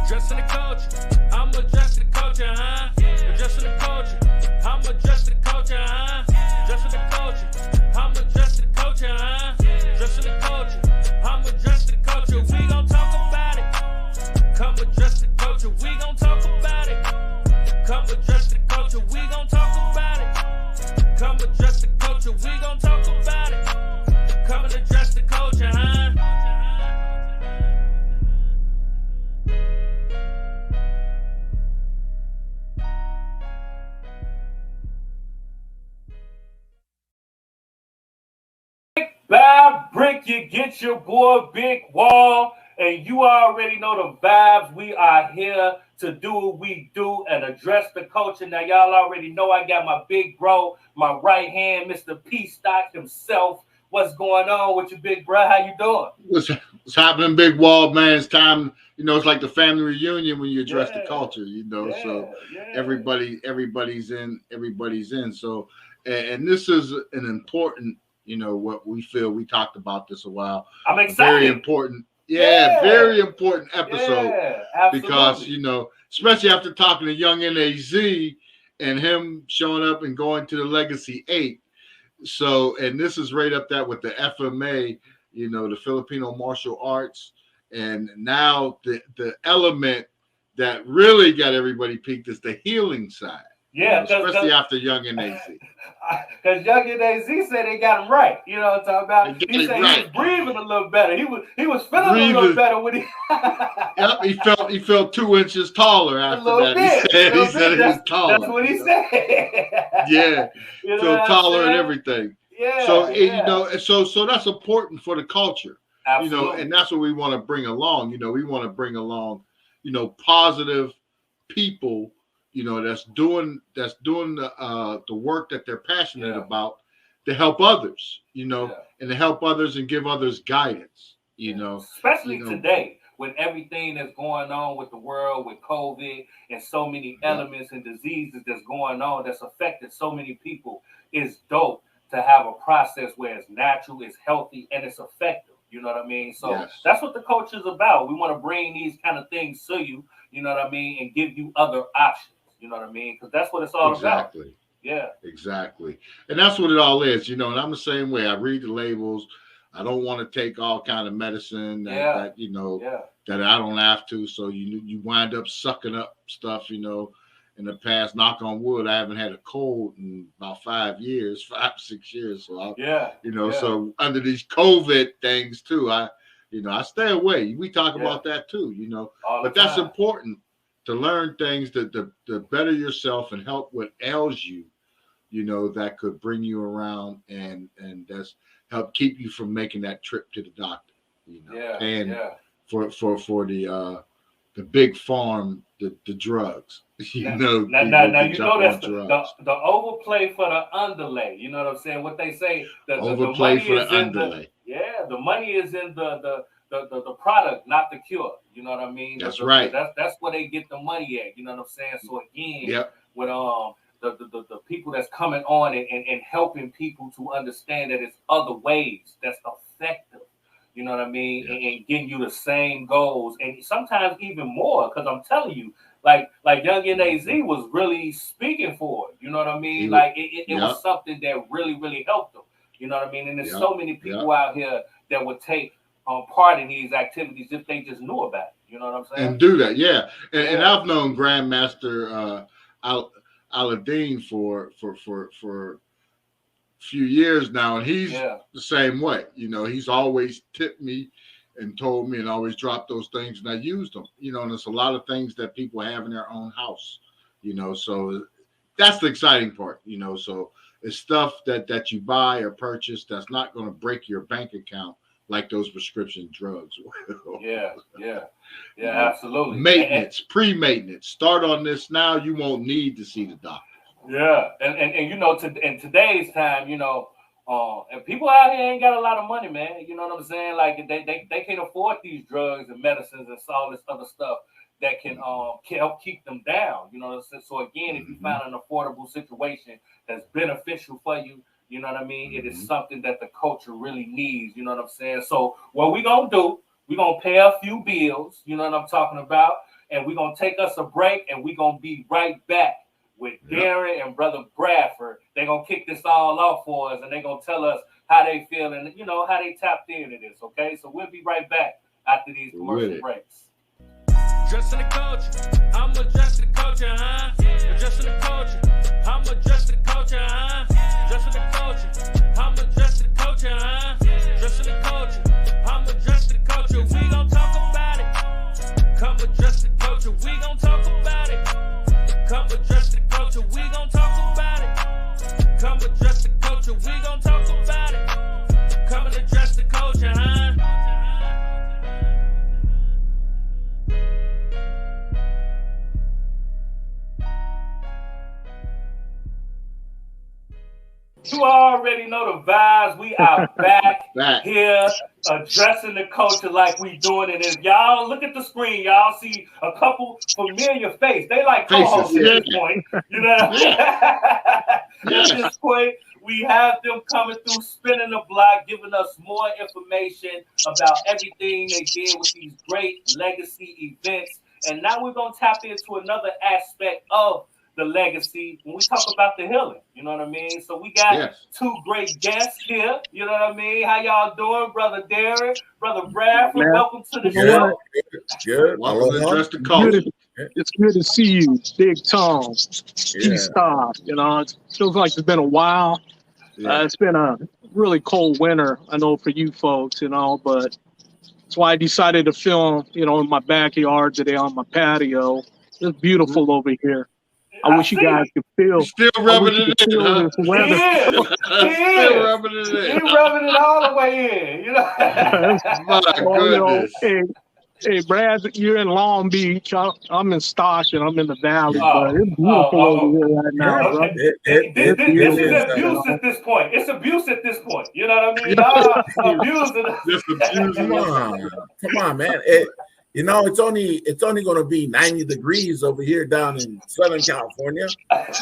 Addressing the culture. I'm addressing the culture, huh? Addressing the culture. I'm addressing the culture, huh? Addressing the culture. I'm addressing the culture, huh? Addressing the culture. I'm addressing the culture. We gon' talk about it. Come address the culture. We gon' talk about it. Come address the culture. We gon' talk about it. Come address the culture. We gon' talk about it. Come and address the culture, huh? Vibe Brick, you get your boy Big Wall, and you already know the vibes. We are here to do what we do and address the culture. Now, y'all already know I got my big bro, my right hand, Mr. P.stock himself. What's going on with you, big bro? How you doing? What's happening, Big Wall, man? It's time. It's like the family reunion when you address the culture. So everybody's in. So, and this is an important. What we feel. We talked about this a while. I'm excited. Very important. Very important episode. Because, especially after talking to young NAZ and him showing up and going to the Legacy 8. So, and this is right up there with the FMA, the Filipino martial arts. And now the element that really got everybody peaked is the healing side. Yeah, especially after Young NAZ. Because Young NAZ said they got him right. You know what I'm talking about? He said he was breathing a little better. He was feeling a little better when he. Yep, he felt 2 inches taller after that. He said he was taller. That's what he said. Yeah, feel taller and everything. Yeah. So so that's important for the culture. Absolutely. And that's what we want to bring along. We want to bring along, positive people. That's doing the work that they're passionate about to help others, and to help others and give others guidance, Especially today with everything that's going on with the world, with COVID and so many elements and diseases that's going on that's affected so many people. It's dope to have a process where it's natural, it's healthy, and it's effective. You know what I mean? So that's what the culture is about. We want to bring these kind of things to you, you know what I mean, and give you other options. You know what I mean? Because that's what it's all about. Yeah. Exactly. And that's what it all is, and I'm the same way. I read the labels. I don't want to take all kind of medicine that I don't have to. So you wind up sucking up stuff, in the past. Knock on wood, I haven't had a cold in about 5 years, 6 years. So so under these COVID things too, I stay away. We talk about that too, but that's important. To learn things to better yourself and help what ails you, that could bring you around and that's help keep you from making that trip to the doctor, for the big farm, the drugs, Now you know that's the overplay for the underlay. You know what I'm saying? What they say, the overplay money for is the underlay. The money is in the product, not the cure. You know what I mean? That's right. That's where they get the money at. You know what I'm saying? So again, with the people that's coming on and helping people to understand that it's other ways that's effective. You know what I mean? And getting you the same goals and sometimes even more. Because I'm telling you, like Young NAZ was really speaking for it. You know what I mean? It was something that really, really helped them. You know what I mean? And there's so many people out here that would take part in these activities if they just knew about it. You know what I'm saying? And do that, And I've known Grandmaster Aladdin for a few years now, and he's the same way. He's always tipped me and told me and always dropped those things, and I used them. And there's a lot of things that people have in their own house. So that's the exciting part. So it's stuff that you buy or purchase that's not going to break your bank account like those prescription drugs will. Absolutely. Maintenance, pre-maintenance. Start on this now. You won't need to see the doctor. Yeah, and in today's time, and people out here ain't got a lot of money, man. You know what I'm saying? Like they can't afford these drugs and medicines and all this other stuff that can help keep them down. You know what I'm saying? So again, if you find an affordable situation that's beneficial for you, you know what I mean? It is something that the culture really needs. You know what I'm saying? So what we gonna do? We gonna pay a few bills. You know what I'm talking about? and we're going to take us a break, and we're going to be right back with Darren and Brother Bradford. They're going to kick this all off for us, and they're going to tell us how they feel and, you know, how they tapped into this, okay? So we'll be right back after these commercial breaks. Adjusting the culture, I'm adjusting the culture, huh? Adjusting the culture, I'm adjusting the culture, huh? Adjusting the culture, I'm adjusting the culture, huh? Adjusting the culture, I'm adjusting the culture. We gon' talk about it. Come adjust the culture, we gon' talk about it. Come adjust the culture, we gon' talk about it. Come adjust the culture, we gon' talk about it. Come and adjust the culture, huh? You already know the vibes. We are back here addressing the culture like we doing it. If y'all look at the screen, y'all see a couple familiar faces. They like co-hosts at this point. You know what I mean? At this point, we have them coming through, spinning the block, giving us more information about everything they did with these great legacy events. And now we're going to tap into another aspect of the legacy when we talk about the healing, you know what I mean? So we got two great guests here, you know what I mean? How y'all doing, Brother Derek, Brother Bradford? Welcome to the show. Good. Welcome to Address the Culture. It's good to see you, Big Tom, P.stock. You know, it feels like it's been a while. It's been a really cold winter, I know, for you folks, you know, but that's why I decided to film, you know, in my backyard today on my patio. It's beautiful over here. I wish you guys could feel. Still rubbing it in, huh? He is rubbing it in. He's rubbing it all the way in, you know. My goodness. You know, hey, Brad, you're in Long Beach. I'm in Stockton. I'm in the valley, but it's beautiful over here right now. Right? This is abuse at this point. It's abuse at this point. You know what I mean? Come on, man. You know, it's only going to be 90 degrees over here down in Southern California. But,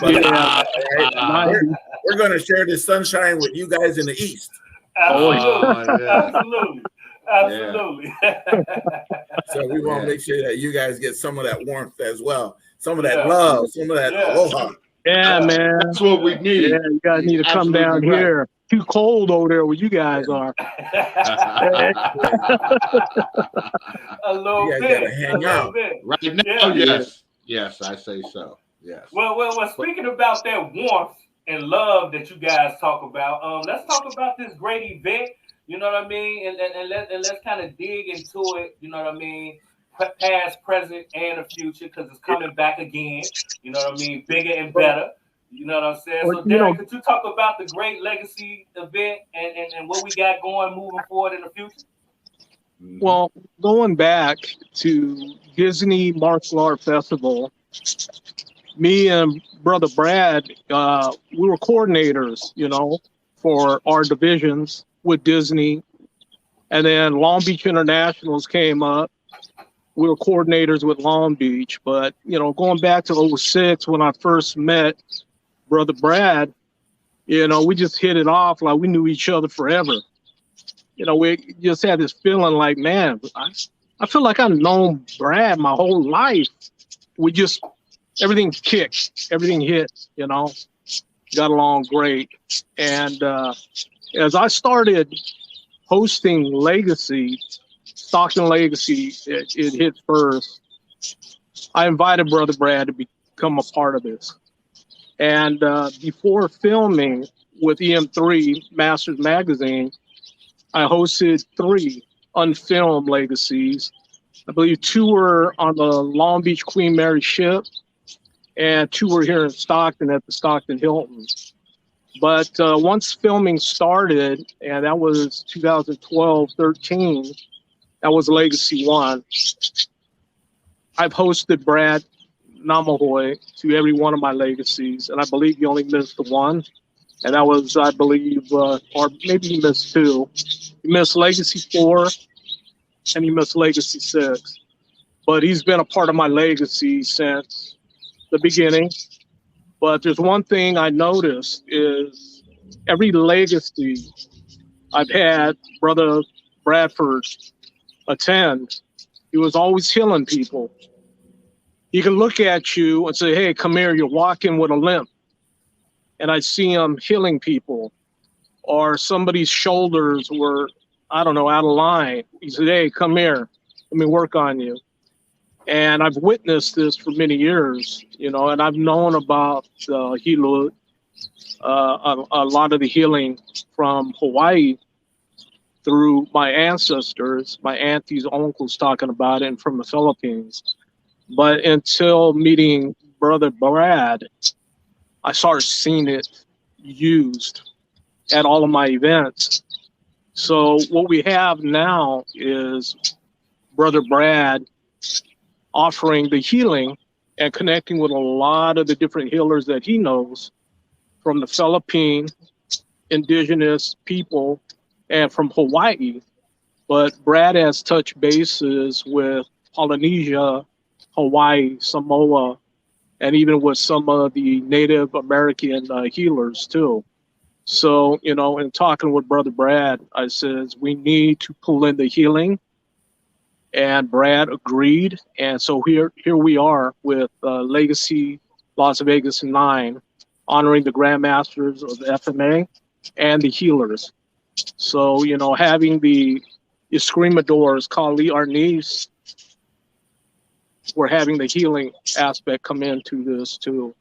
we're going to share this sunshine with you guys in the East. Absolutely. So we want to make sure that you guys get some of that warmth as well, some of that love, some of that aloha. Yeah, man. That's what we need. Yeah, you guys need to come down here. Too cold over there where you guys are. A little bit. Gotta hang out. Right now, yes, I say so. Yes. Well, speaking about that warmth and love that you guys talk about, let's talk about this great event. You know what I mean? And let's kind of dig into it. You know what I mean? Past, present, and the future, because it's coming back again. You know what I mean? Bigger and better. You know what I'm saying? So, Derek, could you talk about the great legacy event and what we got going moving forward in the future? Well, going back to Disney Martial Art Festival, me and Brother Brad, we were coordinators, you know, for our divisions with Disney. And then Long Beach Internationals came up. We were coordinators with Long Beach. But, you know, going back to 2006 when I first met Brother Brad, you know, we just hit it off like we knew each other forever. You know, we just had this feeling like, man, I feel like I've known Brad my whole life. We just, everything kicked, everything hit, you know, got along great. And as I started hosting Legacy, Stockton Legacy, it hit first. I invited Brother Brad to become a part of this. And before filming with EM3 Masters Magazine, I hosted 3 unfilmed legacies. I believe 2 were on the Long Beach Queen Mary ship, and 2 were here in Stockton at the Stockton Hilton. But once filming started, and that was 2012-13, that was Legacy 1. I've hosted Brad Namahoy to every one of my legacies, and I believe he only missed the one, and that was, I believe, or maybe he missed 2. He missed Legacy 4, and he missed Legacy 6. But he's been a part of my legacy since the beginning. But there's one thing I noticed is every legacy I've had Brother Bradford attend, he was always healing people. He can look at you and say, hey, come here, you're walking with a limp. And I see him healing people. Or somebody's shoulders were, I don't know, out of line. He said, hey, come here, let me work on you. And I've witnessed this for many years, you know, and I've known about Hilo, a lot of the healing from Hawaii through my ancestors, my aunties, uncles talking about it, and from the Philippines. But until meeting Brother Brad, I started seeing it used at all of my events. So what we have now is Brother Brad offering the healing and connecting with a lot of the different healers that he knows from the Philippine indigenous people and from Hawaii. But Brad has touched bases with Polynesia, Hawaii, Samoa, and even with some of the Native American healers too. So, you know, in talking with Brother Brad, I says, we need to pull in the healing. And Brad agreed. And so here we are with Legacy Las Vegas 9, honoring the Grandmasters of the FMA and the healers. So, you know, having the Escrimadores, Kali Arnis, we're having the healing aspect come into this too.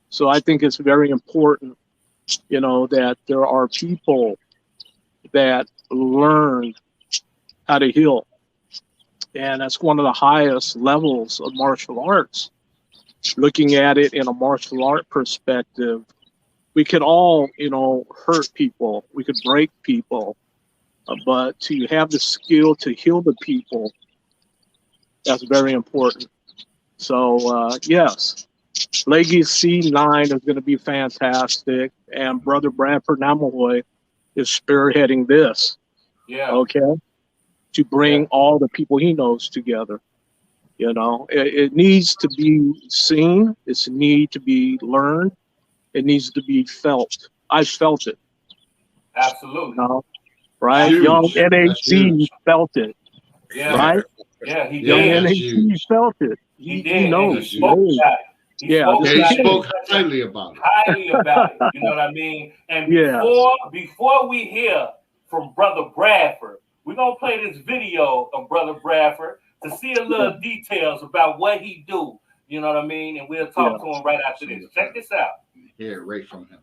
So I think it's very important, you know, that there are people that learn how to heal. And that's one of the highest levels of martial arts. Looking at it in a martial art perspective, we could all, you know, hurt people. We could break people. But to have the skill to heal the people, that's very important. So, yes, Legacy 9 is going to be fantastic. And Brother Bradford Namahoy is spearheading this. Yeah. Okay. To bring all the people he knows together. You know, it needs to be seen. It needs to be learned. It needs to be felt. I felt it. Absolutely. You know, right? Huge. Young NAC felt it. Yeah. Right? Yeah, he Young did. NAC felt it. He did. knows. He spoke about it. He spoke highly about it. Highly about it. You know what I mean? And before we hear from Brother Bradford, we're going to play this video of Brother Bradford to see a little details about what he do. You know what I mean? And we'll talk to him right after this. Check this out. Hear it right from him.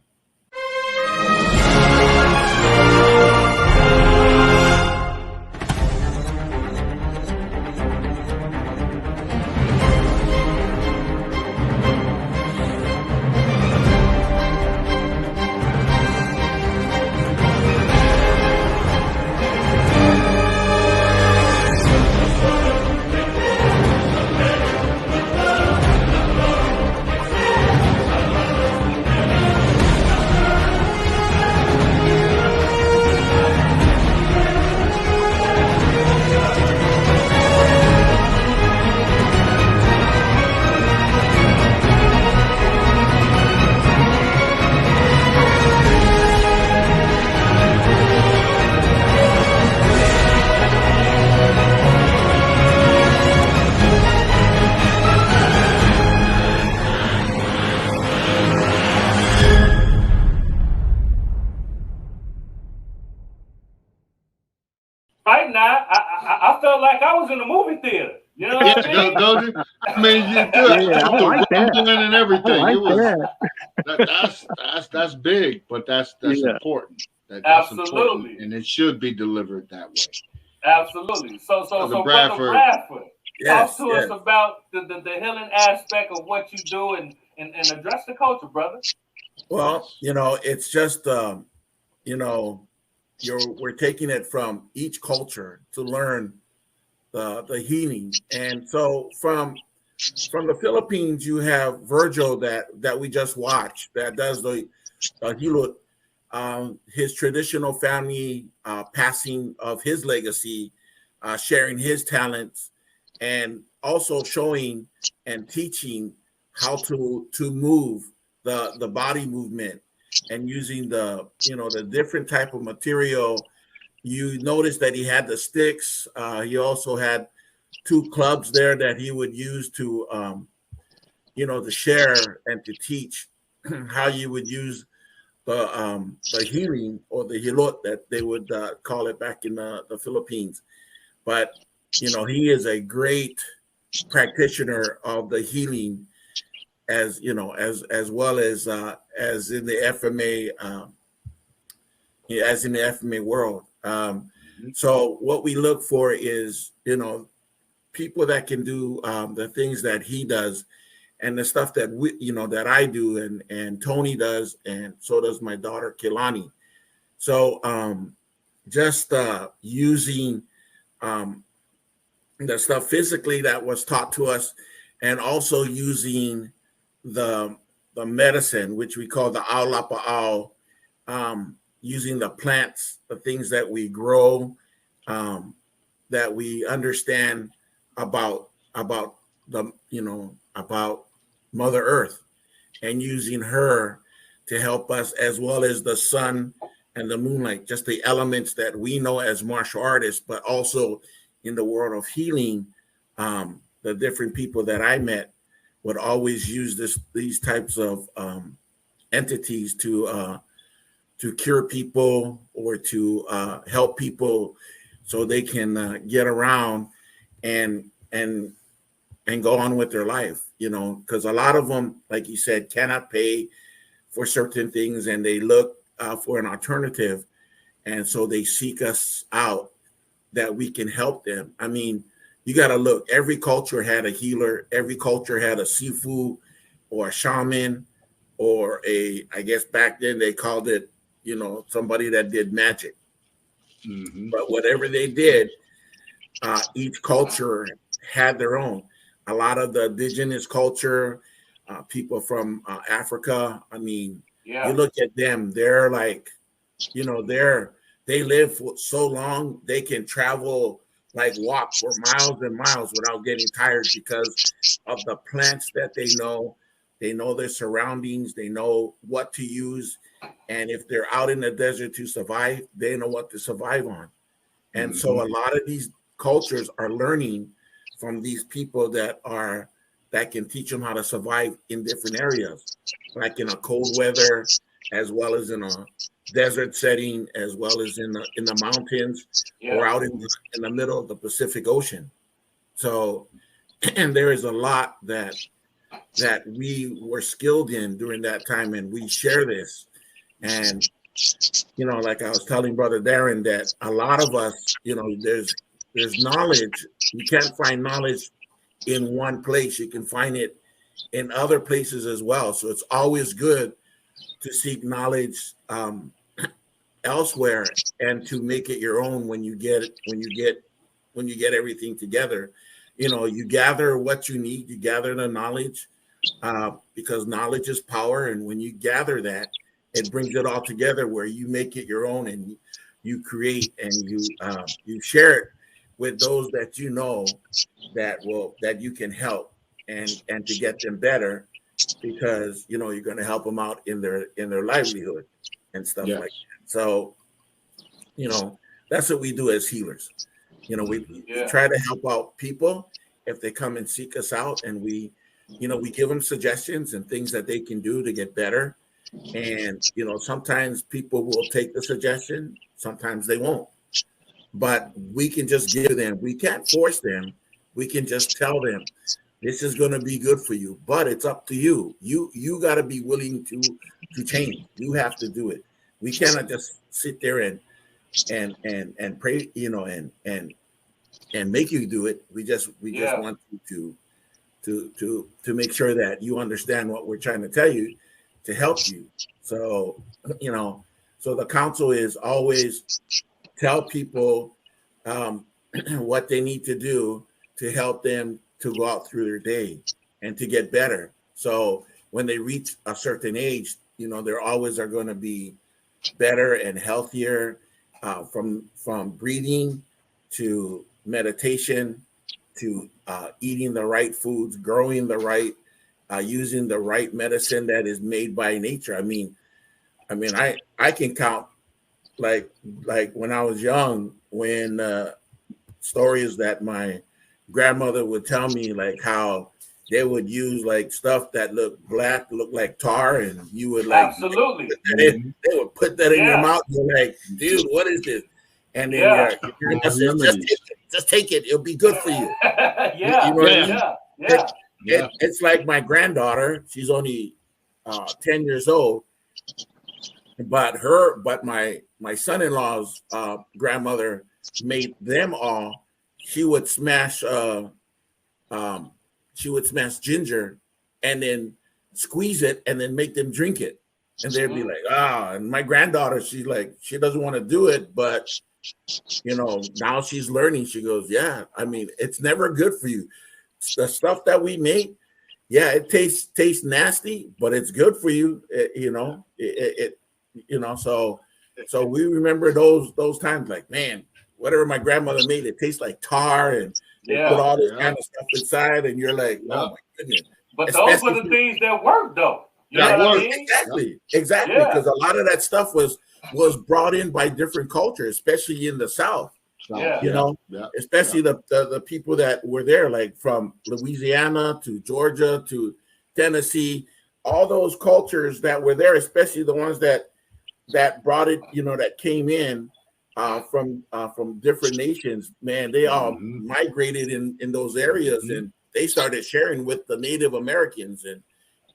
Right now, I felt like I was in a movie theater. You know what I mean? Don't you? I mean, you do. Yeah, I like that. And everything. I it like was that's big, but that's important. That's Absolutely. important, and it should be delivered that way. Absolutely. So Brother Bradford, talk to us about the healing aspect of what you do and address the culture, brother. Well, you know, it's just you know, we're taking it from each culture to learn the healing. And so from the Philippines, you have Virgil that we just watched that does the Hilo, his traditional family passing of his legacy, sharing his talents, and also showing and teaching how to move the body movement and using the different type of material. You notice that he had the sticks. He also had two clubs there that he would use to to share and to teach how you would use the healing, or the hilot that they would call it back in the Philippines. But he is a great practitioner of the healing, as well as in the FMA, as in the FMA world. So what we look for is people that can do the things that he does, and the stuff that that I do, and Tony does, and so does my daughter Kilani. So just using the stuff physically that was taught to us, and also using the medicine, which we call the aulapa'au, using the plants, the things that we grow, that we understand about the about Mother Earth, and using her to help us, as well as the sun and the moonlight, just the elements that we know as martial artists, but also in the world of healing. The different people that I met would always use these types of entities to cure people, or to help people so they can get around and go on with their life, because a lot of them, like you said, cannot pay for certain things, and they look for an alternative, and so they seek us out that we can help them. I mean, you got to look, every culture had a healer, every culture had a sifu or a shaman, or I guess back then they called it, somebody that did magic. But whatever they did, each culture had their own. A lot of the indigenous culture, people from Africa, I mean, you look at them, they're like, they live for so long, they can travel, like walk for miles and miles without getting tired, because of the plants that they know. They know their surroundings, they know what to use. And if they're out in the desert to survive, they know what to survive on. And so a lot of these cultures are learning from these people that can teach them how to survive in different areas, like in a cold weather, as well as in a desert setting, as well as in the mountains, or out in the middle of the Pacific Ocean. So, and there is a lot that we were skilled in during that time, and we share this. And like I was telling Brother Darren, that a lot of us, there's knowledge. You can't find knowledge in one place. You can find it in other places as well. So it's always good to seek knowledge elsewhere, and to make it your own when you get everything together. You gather what you need, you gather the knowledge, because knowledge is power. And when you gather that, it brings it all together, where you make it your own, and you create, and you share it with those that that you can help, and to get them better, because you're going to help them out in their livelihood and stuff like that. So that's what we do as healers. We try to help out people if they come and seek us out, and we give them suggestions and things that they can do to get better. And sometimes people will take the suggestion, sometimes they won't. But we can just give them, we can't force them. We can just tell them, this is going to be good for you, but it's up to you. You got to be willing to change. You have to do it. We cannot just sit there and pray, and make you do it. We just want you to make sure that you understand what we're trying to tell you, to help you. So so the counsel is always tell people what they need to do to help them to go out through their day and to get better. So when they reach a certain age, there always are going to be better and healthier, from breathing to meditation to eating the right foods, growing the right, using the right medicine that is made by nature. I mean, I can count like when I was young, when stories that my grandmother would tell me, like how they would use like stuff that looked black, looked like tar, and you would like absolutely. They would put that in your mouth. You're like, dude, what is this? And then you're just take it. It'll be good for you. It's like my granddaughter. She's only 10 years old, but my son-in-law's grandmother made them all. She would smash ginger and then squeeze it and then make them drink it. And they'd be like, and my granddaughter, she's like, she doesn't want to do it, but now she's learning. She goes, yeah, I mean, it's never good for you. The stuff that we make, it tastes nasty, but it's good for you. So we remember those times, like, man, whatever my grandmother made, it tastes like tar, and they put all this kind of stuff inside, and you're like, oh my goodness. But those were the things that worked, though. You know what I mean? Exactly. Because a lot of that stuff was brought in by different cultures, especially in the South. Especially the people that were there, like from Louisiana to Georgia to Tennessee, all those cultures that were there, especially the ones that brought it, that came in from different nations. Man, they all migrated in those areas, and they started sharing with the Native Americans,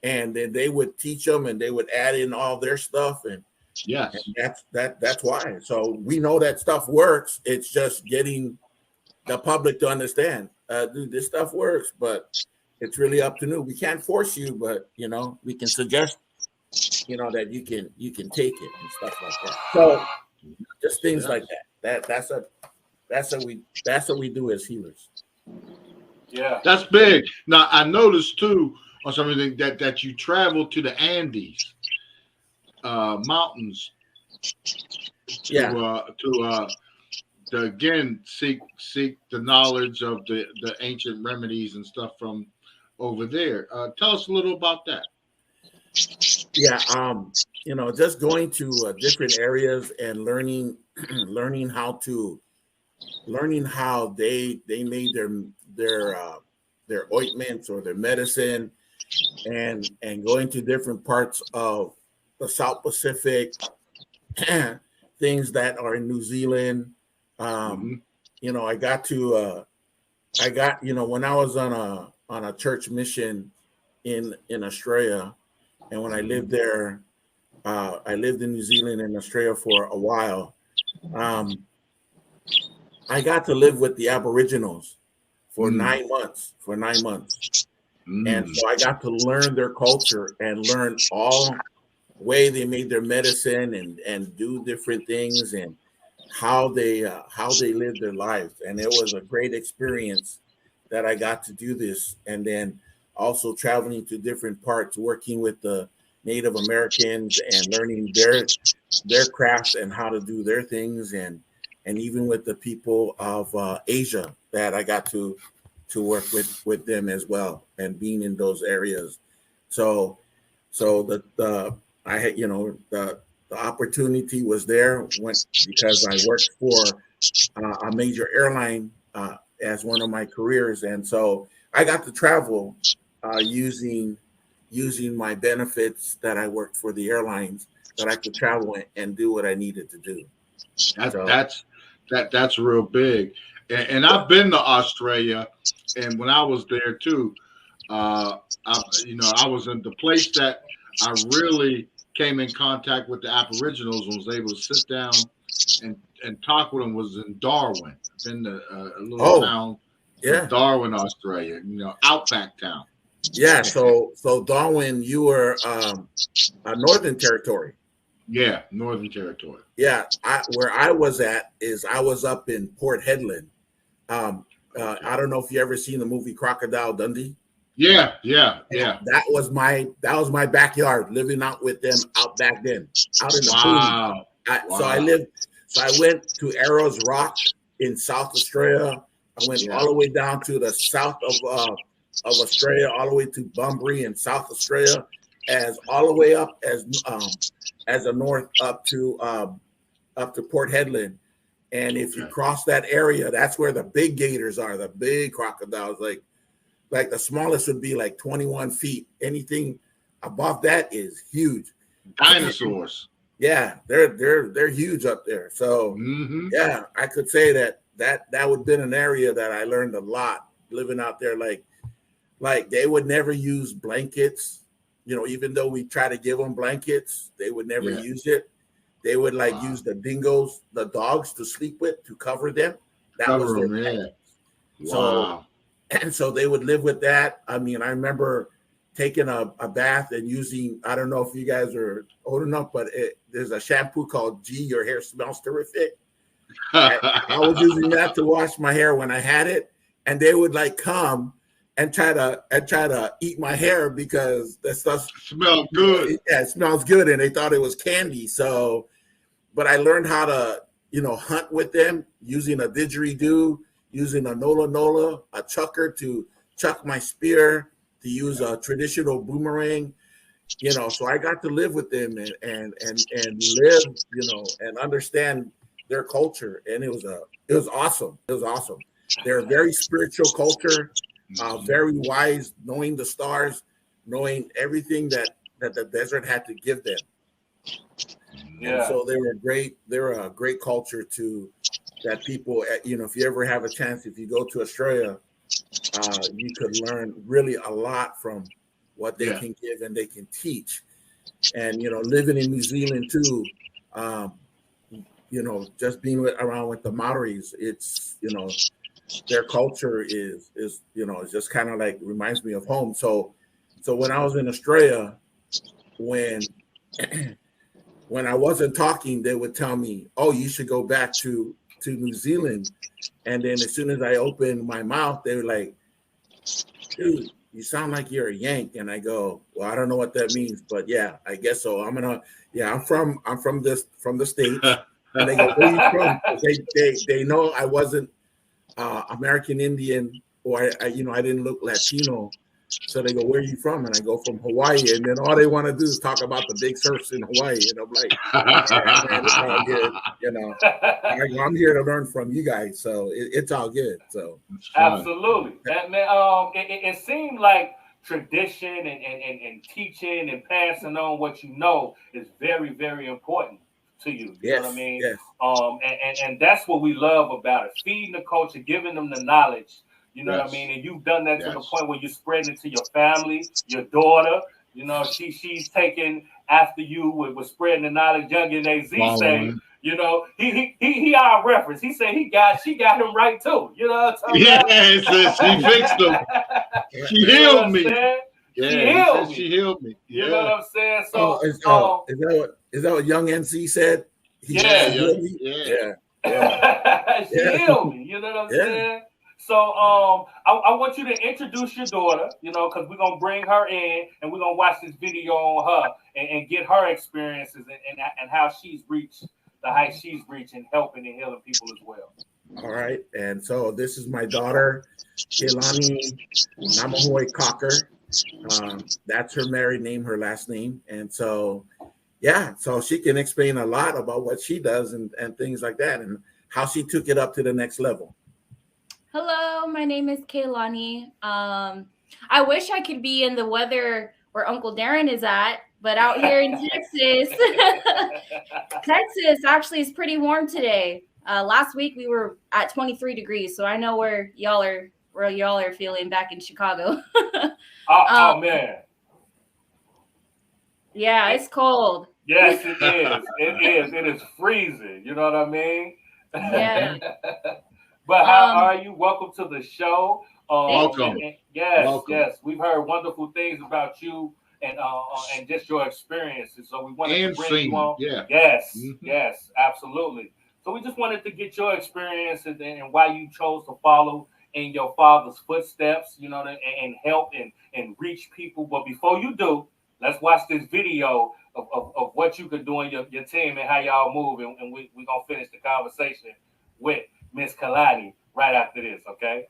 and then they would teach them, and they would add in all their stuff, and that's why. So we know that stuff works. It's just getting the public to understand, dude, this stuff works, but it's really up to you. We can't force you, but we can suggest, that you can take it and stuff like that. So just things like that. That's what we do as healers. Yeah, that's big. Now I noticed too on something that you travel to the Andes mountains to again seek the knowledge of the ancient remedies and stuff from over there. Tell us a little about that. Just going to different areas and learning how they made their ointments or their medicine, and going to different parts of the South Pacific, things that are in New Zealand. I got when I was on a church mission in Australia, and when I lived there, I lived in New Zealand and Australia for a while. I got to live with the Aboriginals for 9 months. And so I got to learn their culture and learn all way they made their medicine and do different things, and how they live their lives. And it was a great experience that I got to do this. And then also traveling to different parts, working with the Native Americans and learning their crafts and how to do their things, and even with the people of Asia that I got to work with them as well, and being in those areas. So the opportunity was there because I worked for a major airline as one of my careers, and so I got to travel using my benefits that I worked for the airlines, that I could travel and do what I needed to do. That's real big. And I've been to Australia, and when I was there too, I was in the place that I really came in contact with the Aboriginals and was able to sit down and talk with them was in Darwin. Been to a little town, Darwin, Australia. Outback town. Yeah. So Darwin, you were a Northern Territory. Yeah, Northern Territory. Yeah, where I was at is I was up in Port Hedland. I don't know if you ever seen the movie Crocodile Dundee. Yeah. That was my backyard, living out with them out back then, out in the pool. So I went to Arrows Rock in South Australia. I went all the way down to the south of Australia, all the way to Bunbury in South Australia, as all the way up as the north up to Port Hedland. And if you cross that area, that's where the big gators are, the big crocodiles, like like the smallest would be like 21 feet. Anything above that is huge. Dinosaurs. Yeah, they're huge up there. So yeah, I could say that would have been an area that I learned a lot living out there. Like they would never use blankets, you know, even though we try to give them blankets, they would never use it. They would like use the dingoes, the dogs to sleep with, to cover them. That was their blanket. Wow. So they would live with that. I mean, I remember taking a bath and using, I don't know if you guys are old enough, but there's a shampoo called G, your hair smells terrific. I was using that to wash my hair when I had it, and they would like come and try to eat my hair because that stuff smells good. Yeah, it smells good, and they thought it was candy. So, but I learned how to, you know, hunt with them using a didgeridoo, using a nola, a chucker to chuck my spear, to use a traditional boomerang, you know. So I got to live with them and live, you know, and understand their culture, and it was awesome. It was awesome. They're a very spiritual culture, very wise, knowing the stars, knowing everything that the desert had to give them. Yeah. And so they were great. They're a great culture that people, you know, if you ever have a chance, if you go to Australia, you could learn really a lot from what they can give and they can teach. And, you know, living in New Zealand too, you know, just being around with the Maoris, it's, you know, their culture is, you know, it's just kind of like reminds me of home. So when I was in Australia, when I wasn't talking, they would tell me, oh, you should go back to New Zealand. And then as soon as I opened my mouth, they were like, dude, you sound like you're a Yank. And I go, well, I don't know what that means, but yeah, I guess so. I'm from the States. And they go, where are you from? They know I wasn't American Indian, or I didn't look Latino. So they go, where are you from? And I go, from Hawaii. And then all they want to do is talk about the big surfs in Hawaii. And I'm like, yeah, man, it's all good. You know, I'm here to learn from you guys. So it's all good. So absolutely. That, man, it seemed like tradition and teaching and passing on what you know is very, very important to you. You know what I mean? Yes. And that's what we love about it. Feeding the culture, giving them the knowledge. You know what I mean? And you've done that to the point where you're spreading it to your family, your daughter. You know, she's taking after you with spreading the knowledge. Youngin AZ say, you know, he our reference. He said she got him right too. You know what I'm saying? Yes, she fixed him. She healed me. Yeah, she healed me. You know what I'm saying? So is that what Young NC said? She healed me. You know what I'm saying? So I want you to introduce your daughter, you know, because we're going to bring her in and we're going to watch this video on her and get her experiences and how she's reached the height she's reaching, helping and healing people as well. All right. And so this is my daughter, Keilani Namahoe Cocker. That's her married name, her last name. And so, yeah, so she can explain a lot about what she does and things like that and how she took it up to the next level. Hello, my name is Keilani. I wish I could be in the weather where Uncle Darren is at, but out here in Texas, Texas actually is pretty warm today. Last week we were at 23 degrees, so I know where y'all are feeling back in Chicago. Oh man. Yeah, it's cold. Yes, it is. It is freezing. You know what I mean? Yeah. But how are you? Welcome to the show. Welcome. Yes. We've heard wonderful things about you and just your experiences. So we wanted to bring you on. Yeah. Yes, absolutely. So we just wanted to get your experiences and why you chose to follow in your father's footsteps, you know, and help and reach people. But before you do, let's watch this video of what you could do in your team and how y'all move. And we're going to finish the conversation with Miss Keilani right after this, okay?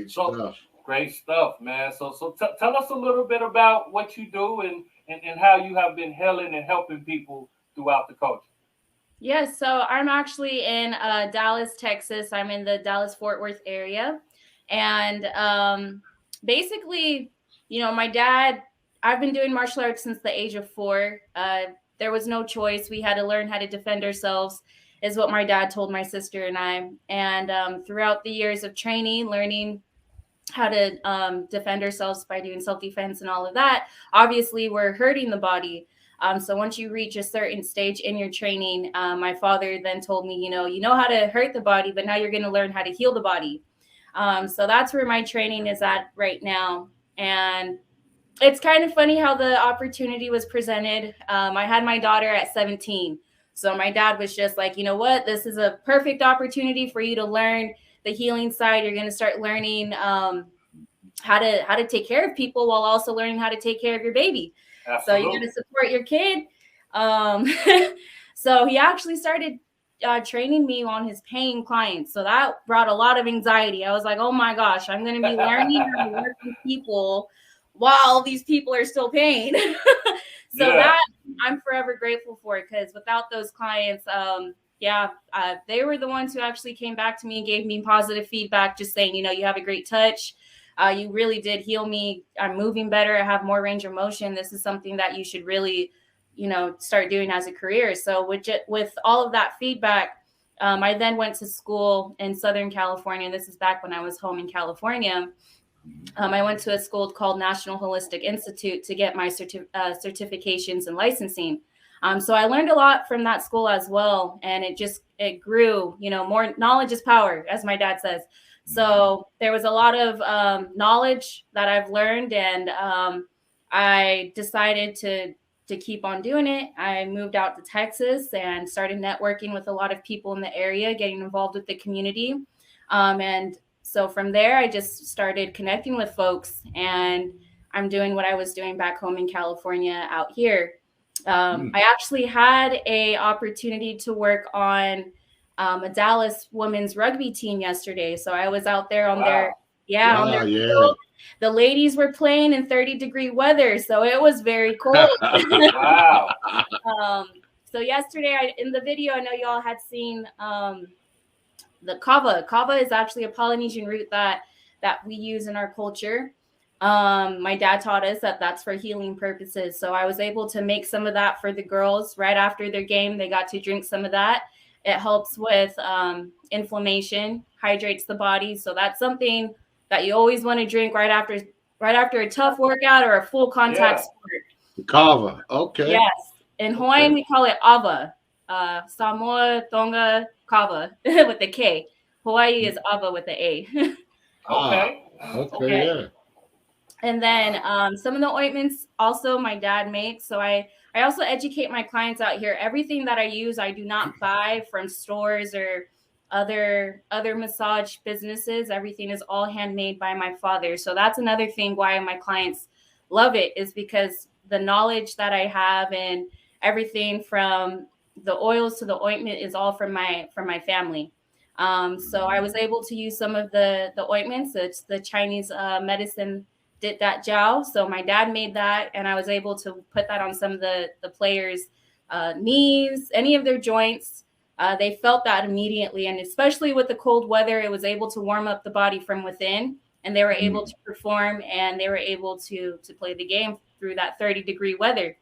Great stuff. Great stuff, man. So tell us a little bit about what you do and how you have been healing and helping people throughout the culture. Yes, so I'm actually in Dallas, Texas. I'm in the Dallas-Fort Worth area. And basically, my dad, I've been doing martial arts since the age of 4. There was no choice. We had to learn how to defend ourselves, is what my dad told my sister and I. And throughout the years of training, learning how to defend ourselves by doing self-defense and all of that, obviously we're hurting the body. So once you reach a certain stage in your training, my father then told me, you know how to hurt the body, but now you're going to learn how to heal the body. So that's where my training is at right now. And it's kind of funny how the opportunity was presented. I had my daughter at 17. So my dad was just like, you know what, this is a perfect opportunity for you to learn the healing side. You're going to start learning how to take care of people while also learning how to take care of your baby. Absolutely. So you're going to support your kid. So he actually started training me on his paying clients. So that brought a lot of anxiety. I was like, oh my gosh, I'm going to be learning how to work with people while these people are still paying. That I'm forever grateful for, because without those clients, they were the ones who actually came back to me and gave me positive feedback, just saying, you have a great touch. You really did heal me. I'm moving better. I have more range of motion. This is something that you should really, start doing as a career. So with all of that feedback, I then went to school in Southern California. This is back when I was home in California. I went to a school called National Holistic Institute to get my certifications and licensing. So I learned a lot from that school as well. And it grew, more knowledge is power, as my dad says. So there was a lot of knowledge that I've learned, and I decided to keep on doing it. I moved out to Texas and started networking with a lot of people in the area, getting involved with the community. And so from there, I just started connecting with folks, and I'm doing what I was doing back home in California out here. I actually had a opportunity to work on a Dallas women's rugby team yesterday. So I was out there on their field. The ladies were playing in 30-degree weather, so it was very cold. Wow. So yesterday, in the video, I know y'all had seen the kava. Kava is actually a Polynesian root that we use in our culture. My dad taught us that that's for healing purposes. So I was able to make some of that for the girls right after their game. They got to drink some of that. It helps with inflammation, hydrates the body. So that's something that you always want to drink right after a tough workout or a full contact sport. Kava, okay. Yes. In Hawaiian, we call it ava. Samoa, Tonga, kava with the K. Hawaii is ava with the A. Okay, yeah. And then some of the ointments also my dad makes. So I also educate my clients out here. Everything that I use, I do not buy from stores or other massage businesses. Everything is all handmade by my father. So that's another thing why my clients love it, is because the knowledge that I have and everything from the oils to the ointment is all from my family. So I was able to use some of the ointments. It's the Chinese medicine did that jiao. So my dad made that, and I was able to put that on some of the players' knees, any of their joints. They felt that immediately. And especially with the cold weather, it was able to warm up the body from within, and they were able to perform, and they were able to play the game through that 30-degree weather.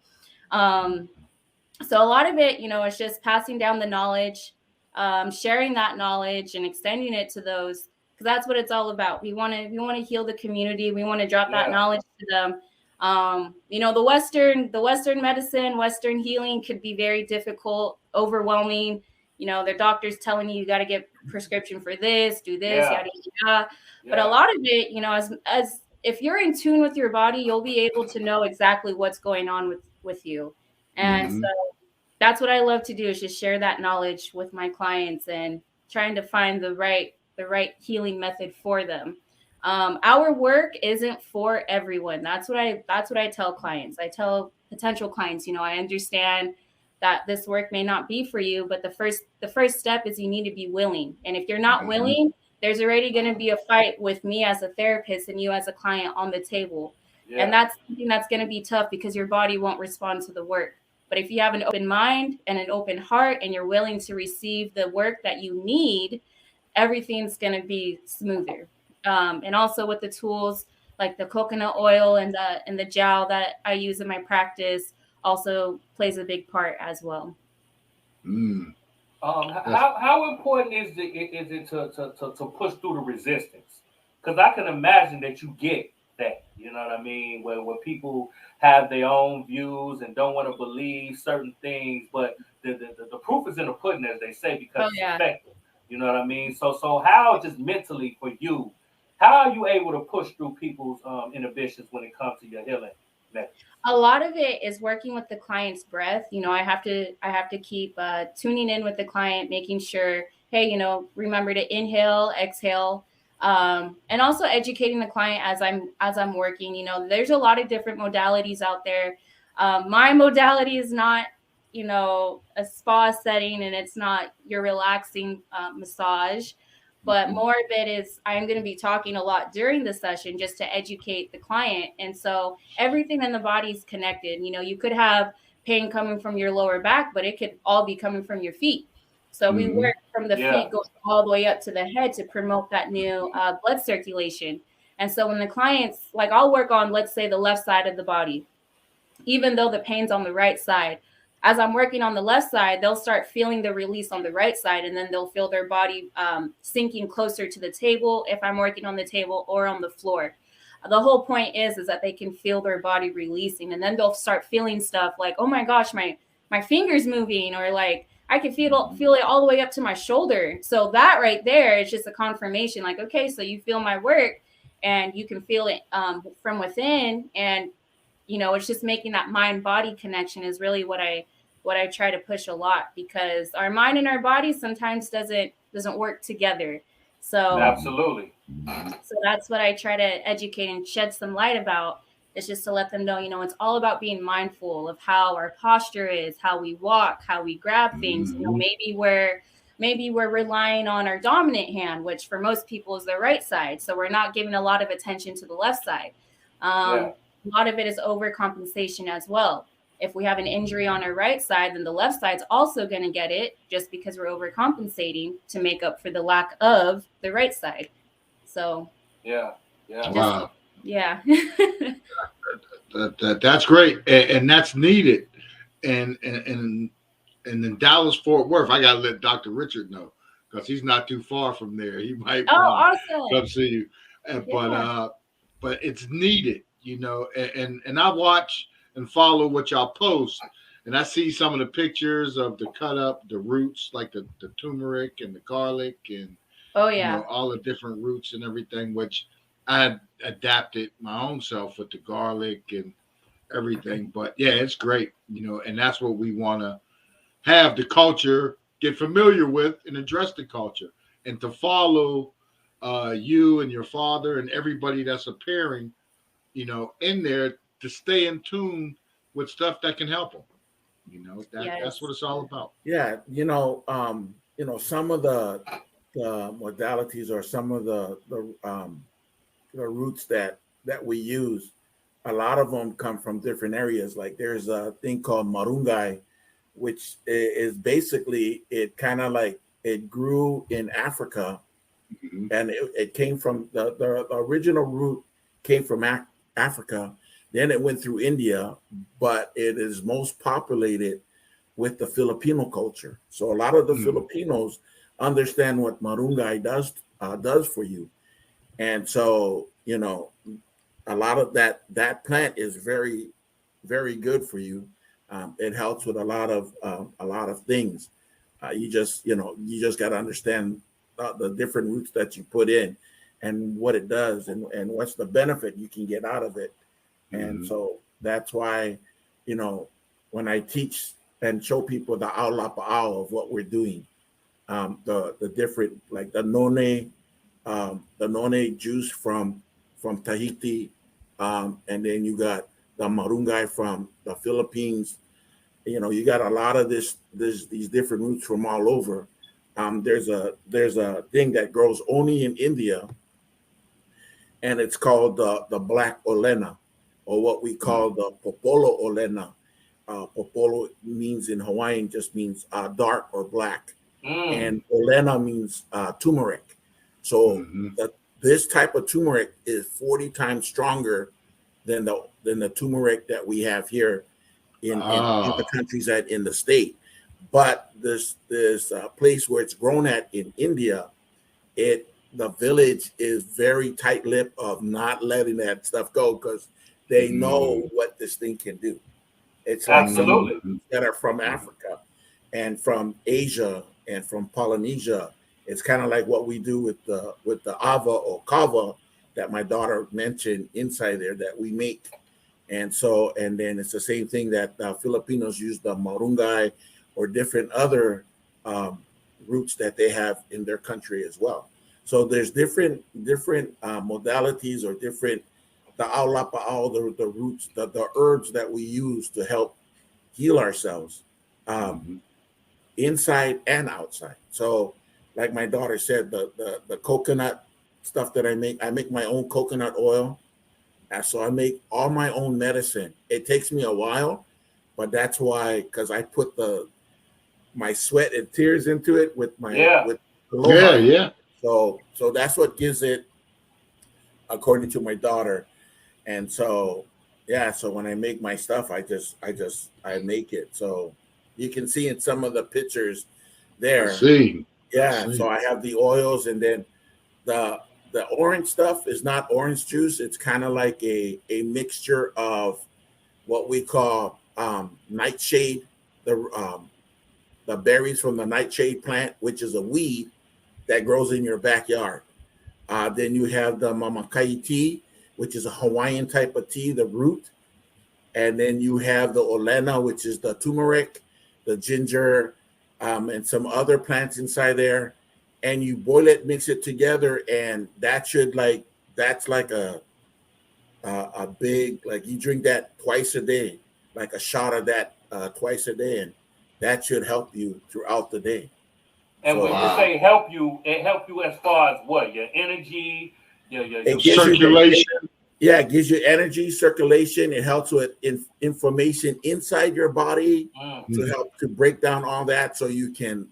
So a lot of it, is just passing down the knowledge, sharing that knowledge and extending it to those, because that's what it's all about. We want to heal the community. We want to drop that knowledge to them. The Western medicine, Western healing could be very difficult, overwhelming. Their doctors telling you got to get prescription for this, do this, yada, yada. But a lot of it, as if you're in tune with your body, you'll be able to know exactly what's going on with you. And so that's what I love to do, is just share that knowledge with my clients and trying to find the right healing method for them. Our work isn't for everyone. That's what I tell clients. I tell potential clients, I understand that this work may not be for you, but the first step is you need to be willing. And if you're not willing, there's already going to be a fight with me as a therapist and you as a client on the table. Yeah. And that's something that's going to be tough because your body won't respond to the work. But if you have an open mind and an open heart and you're willing to receive the work that you need, everything's going to be smoother. And also with the tools like the coconut oil and the gel that I use in my practice also plays a big part as well. How important is it to push through the resistance? Because I can imagine that you get that, you know what I mean, where people have their own views and don't want to believe certain things, but the proof is in the pudding, as they say, because it's effective. You know what I mean? So how, just mentally for you, how are you able to push through people's inhibitions when it comes to your healing method? A lot of it is working with the client's breath. You know, I have to keep tuning in with the client, making sure, hey, you know, remember to inhale, exhale, and also educating the client as I'm working. You know, there's a lot of different modalities out there. My modality is not, you know, a spa setting, and it's not your relaxing massage. But more of it is I'm going to be talking a lot during the session just to educate the client. And so everything in the body is connected. You know, you could have pain coming from your lower back, but it could all be coming from your feet. So we work from the feet going all the way up to the head to promote that new blood circulation. And so when the clients, like I'll work on, let's say, the left side of the body, even though the pain's on the right side, as I'm working on the left side, they'll start feeling the release on the right side, and then they'll feel their body sinking closer to the table if I'm working on the table or on the floor. The whole point is that they can feel their body releasing, and then they'll start feeling stuff like, oh my gosh, my finger's moving, or like I can feel it all the way up to my shoulder. So that right there is just a confirmation, like, okay, so you feel my work and you can feel it from within. And you know, it's just making that mind-body connection is really what I try to push a lot, because our mind and our body sometimes doesn't work together. So absolutely. So that's what I try to educate and shed some light about. It's just to let them know, you know, it's all about being mindful of how our posture is, how we walk, how we grab things. You know, maybe we're relying on our dominant hand, which for most people is the right side. So we're not giving a lot of attention to the left side. A lot of it is overcompensation as well. If we have an injury on our right side, then the left side's also going to get it, just because we're overcompensating to make up for the lack of the right side. So Wow. That's great, and that's needed. And in Dallas Fort Worth, I gotta let Dr. Richard know, because he's not too far from there. He might awesome. come see you. But it's needed. You know, and I watch and follow what y'all post, and I see some of the pictures of the cut up, the roots, like the turmeric and the garlic, and you know, all the different roots and everything, which I adapted my own self with the garlic and everything. But yeah, it's great, you know, and that's what we want to have the culture get familiar with and address the culture, and to follow you and your father and everybody that's appearing, you know, in there, to stay in tune with stuff that can help them. You know, that's what it's all about. Yeah, you know, some of the modalities or some of the roots that we use, a lot of them come from different areas. Like there's a thing called marungai, which is basically, it kind of like, it grew in Africa, and it came from the original root came from Africa, then it went through India, but it is most populated with the Filipino culture. So a lot of the Filipinos understand what marungai does for you, and so, you know, a lot of that plant is very, very good for you. It helps with a lot of things. You just got to understand the different roots that you put in, and what it does, and what's the benefit you can get out of it. And so that's why, you know, when I teach and show people the ao of what we're doing, the different, like the noni juice from Tahiti, and then you got the marungai from the Philippines. You know, you got a lot of these different roots from all over. there's a thing that grows only in India, and it's called the black olena, or what we call the popolo olena. Popolo means in Hawaiian just means dark or black, and olena means turmeric. So this type of turmeric is 40 times stronger than the turmeric that we have here in the countries that in the state. But this place where it's grown at in India, the village is very tight-lipped of not letting that stuff go because they know what this thing can do. It's like some that are from Africa and from Asia and from Polynesia. It's kind of like what we do with the ava or kava that my daughter mentioned inside there that we make. And then it's the same thing that Filipinos use, the marunggay or different other roots that they have in their country as well. So there's different modalities or different the roots, the herbs that we use to help heal ourselves inside and outside. So like my daughter said, the coconut stuff that I make my own coconut oil. And so I make all my own medicine. It takes me a while, but that's why, because I put my sweat and tears into it with my So that's what gives it, according to my daughter. And so so when I make my stuff, I make it. So you can see in some of the pictures there. So I have the oils, and then the orange stuff is not orange juice. It's kind of like a mixture of what we call nightshade, the berries from the nightshade plant, which is a weed that grows in your backyard. Then you have the mamakai tea, which is a Hawaiian type of tea, the root. And then you have the olena, which is the turmeric, the ginger, and some other plants inside there. And you boil it, mix it together, and that's like a big, like you drink that twice a day, like a shot of that twice a day, and that should help you throughout the day. And when you say help you, it helps you as far as what? Your energy, your circulation. It gives you energy, circulation. It helps with inflammation inside your body to help to break down all that, so you can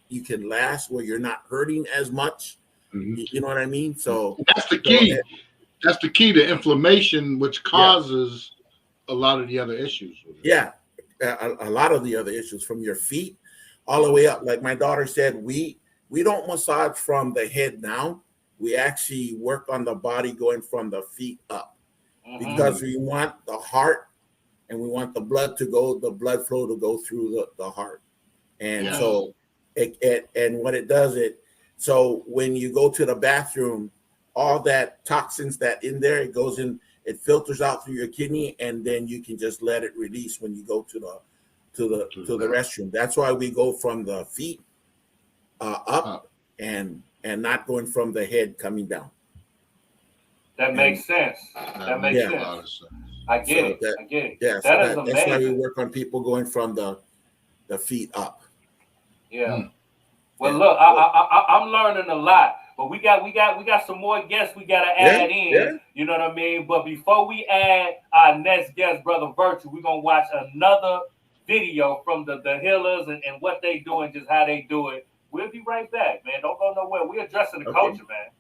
last where you're not hurting as much. You know what I mean? So that's the key. That's the key to inflammation, which causes a lot of the other issues. Yeah, a lot of the other issues from your feet all the way up. Like my daughter said, we don't massage from the head down. We actually work on the body going from the feet up. Because we want the heart and we want the blood flow to go through the heart. And so and what it does, so when you go to the bathroom, all that toxins that in there, it goes in, it filters out through your kidney, and then you can just let it release when you go to the restroom. That's why we go from the feet up and not going from the head coming down. That makes sense. That makes sense. I get it. Yeah, that's why we work on people going from the feet up. Yeah. Well, look, I'm learning a lot, but we got some more guests we gotta add in. Yeah. You know what I mean? But before we add our next guest, Brother Virtue, we're gonna watch another video from the healers and what they do and just how they do it. We'll be right back, man. Don't go nowhere. We're addressing the culture, man.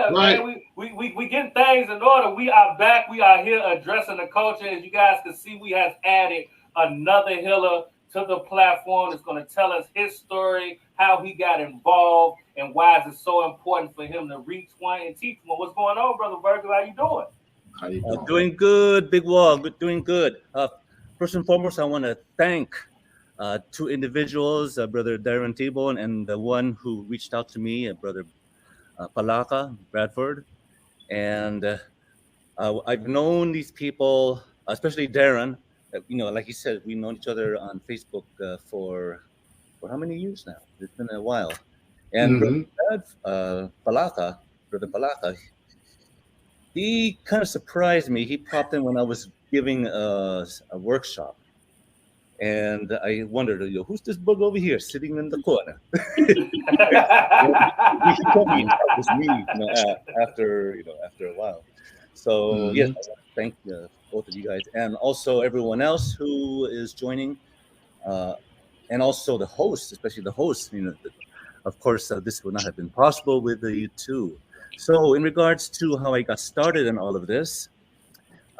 Yeah, right. Man, we getting things in order. We are back. We are here addressing the culture. As you guys can see, we have added another healer to the platform that's going to tell us his story, how he got involved, and why is it so important for him to reach one and teach one. What's going on, Brother Virgil? How you doing? How you doing? Doing good, Big Wall. Doing good. First and foremost, I want to thank two individuals, Brother Darren T-Bone and the one who reached out to me, Brother Palaka Bradford. And I've known these people, especially Darren. Like you said, we've known each other on Facebook for how many years now? It's been a while. And Brother Palaka, he kind of surprised me. He popped in when I was giving a workshop. And I wondered, who's this bug over here sitting in the corner? He told me it was me after a while. So yes, I want to thank both of you guys, and also everyone else who is joining, and also the host, especially the host. Of course, this would not have been possible with you two. So in regards to how I got started in all of this,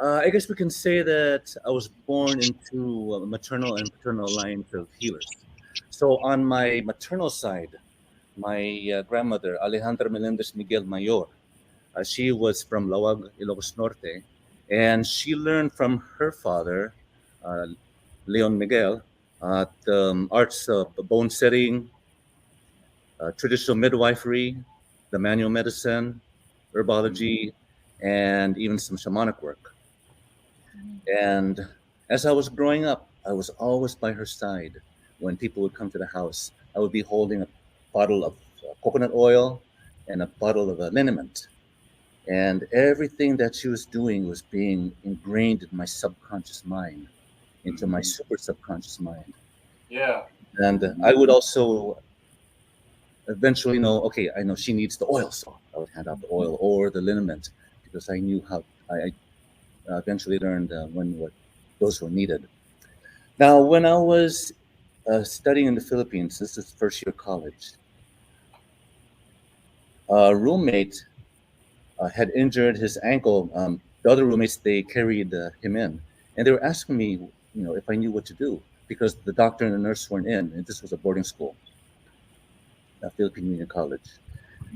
I guess we can say that I was born into maternal and paternal lines of healers. So on my maternal side, my grandmother, Alejandra Melendez Miguel Mayor, she was from Lawag, Ilocos Norte, and she learned from her father, Leon Miguel, the arts of bone setting, traditional midwifery, the manual medicine, herbology, and even some shamanic work. And as I was growing up, I was always by her side. When people would come to the house, I would be holding a bottle of coconut oil and a bottle of liniment. And everything that she was doing was being ingrained in my subconscious mind, into my super subconscious mind. Yeah. And I would also eventually know, okay, I know she needs the oil, so I would hand out the oil or the liniment, because I knew how. I eventually learned what those were needed. Now, when I was studying in the Philippines, this is first year college, a roommate had injured his ankle. The other roommates, they carried him in, and they were asking me, if I knew what to do, because the doctor and the nurse weren't in, and this was a boarding school, a Philippine Union College.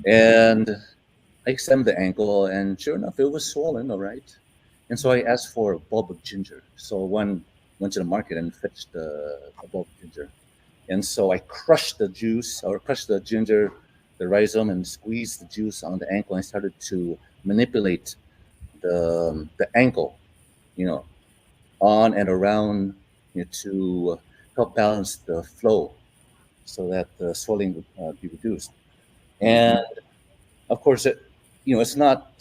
And I examined the ankle, and sure enough, it was swollen, all right. And so I asked for a bulb of ginger. So one went to the market and fetched a bulb of ginger. And so I crushed the ginger, the rhizome, and squeezed the juice on the ankle, and started to manipulate the ankle, on and around, to help balance the flow so that the swelling would be reduced. And of course, it's not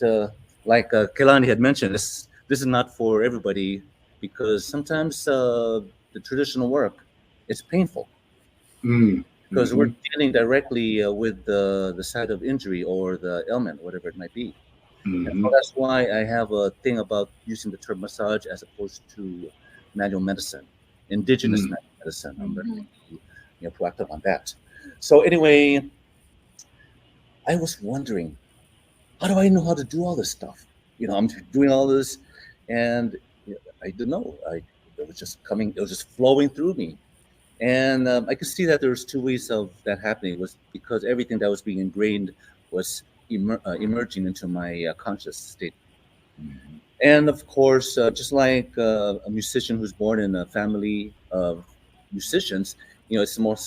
like Kelani had mentioned, this is not for everybody, because sometimes the traditional work is painful. Because we're dealing directly with the side of injury or the ailment, whatever it might be. And so that's why I have a thing about using the term massage as opposed to manual medicine, indigenous manual medicine. I'm very proactive on that. So anyway, I was wondering, how do I know how to do all this stuff? I'm doing all this, and I didn't know. It was just coming. It was just flowing through me. And I could see that there was two ways of that happening. It was because everything that was being ingrained was emerging into my conscious state. And of course, just like a musician who's born in a family of musicians, it's more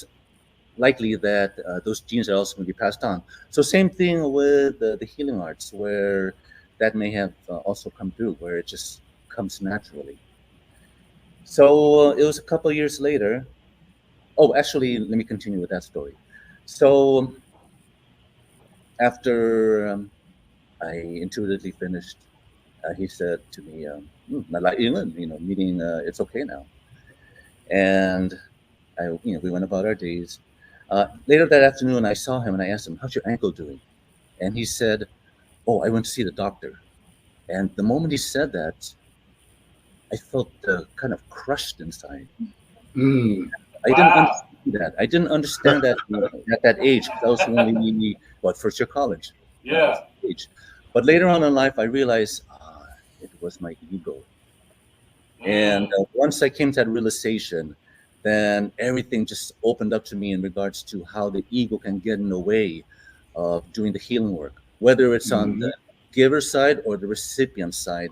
likely that those genes are also going to be passed on. So same thing with the healing arts, where that may have also come through, where it just comes naturally. So it was a couple of years later. Oh, actually, let me continue with that story. So after I intuitively finished, he said to me, meaning it's okay now. And we went about our days. Later that afternoon, I saw him and I asked him, "How's your ankle doing?" And he said, "Oh, I went to see the doctor." And the moment he said that, I felt kind of crushed inside. I didn't understand that. I didn't understand that at that age, because I was only, first year college. Yeah. stage. But later on in life, I realized it was my ego. And once I came to that realization, then everything just opened up to me in regards to how the ego can get in the way of doing the healing work, whether it's on the giver side or the recipient side.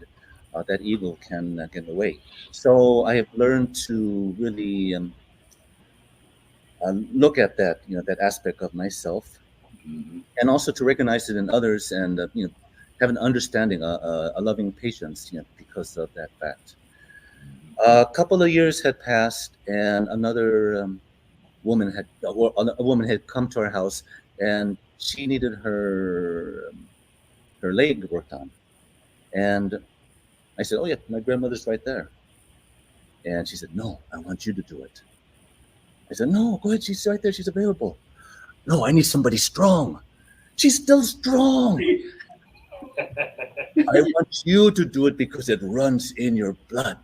That ego can get in the way. So I have learned to really look at that, that aspect of myself, and also to recognize it in others, and have an understanding, a loving patience, because of that fact. A couple of years had passed, and another woman had come to our house, and she needed her leg worked on, and I said, "Oh yeah, my grandmother's right there." And she said, "No, I want you to do it." I said, "No, go ahead. She's right there. She's available." "No, I need somebody strong." "She's still strong." "I want you to do it because it runs in your blood."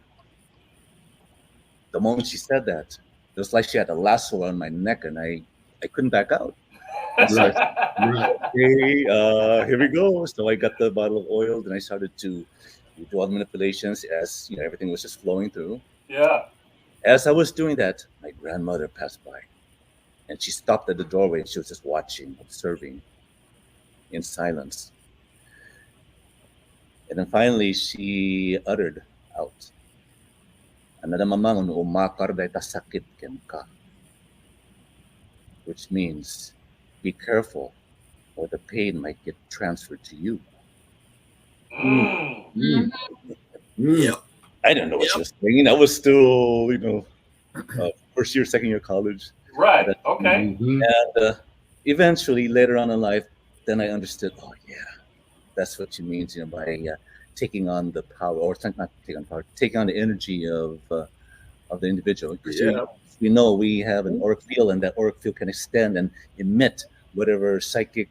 The moment she said that, it was like she had a lasso on my neck, and I couldn't back out. Right. Okay, here we go. So I got the bottle of oil, and I started to do all the manipulations as everything was just flowing through. Yeah. As I was doing that, my grandmother passed by, and she stopped at the doorway, and she was just watching, observing in silence. And then finally she uttered out, "Anadamamang umakarday tasakit ken ka," which means, "Be careful, or the pain might get transferred to you." Yeah. I didn't know what she was saying. I was still, first year, second year college. Right. Okay. And eventually, later on in life, then I understood. Oh yeah, that's what she means, by taking on the power, or not taking on power, taking on the energy of the individual. Yeah. We know we have an auric field, and that auric field can extend and emit whatever psychic,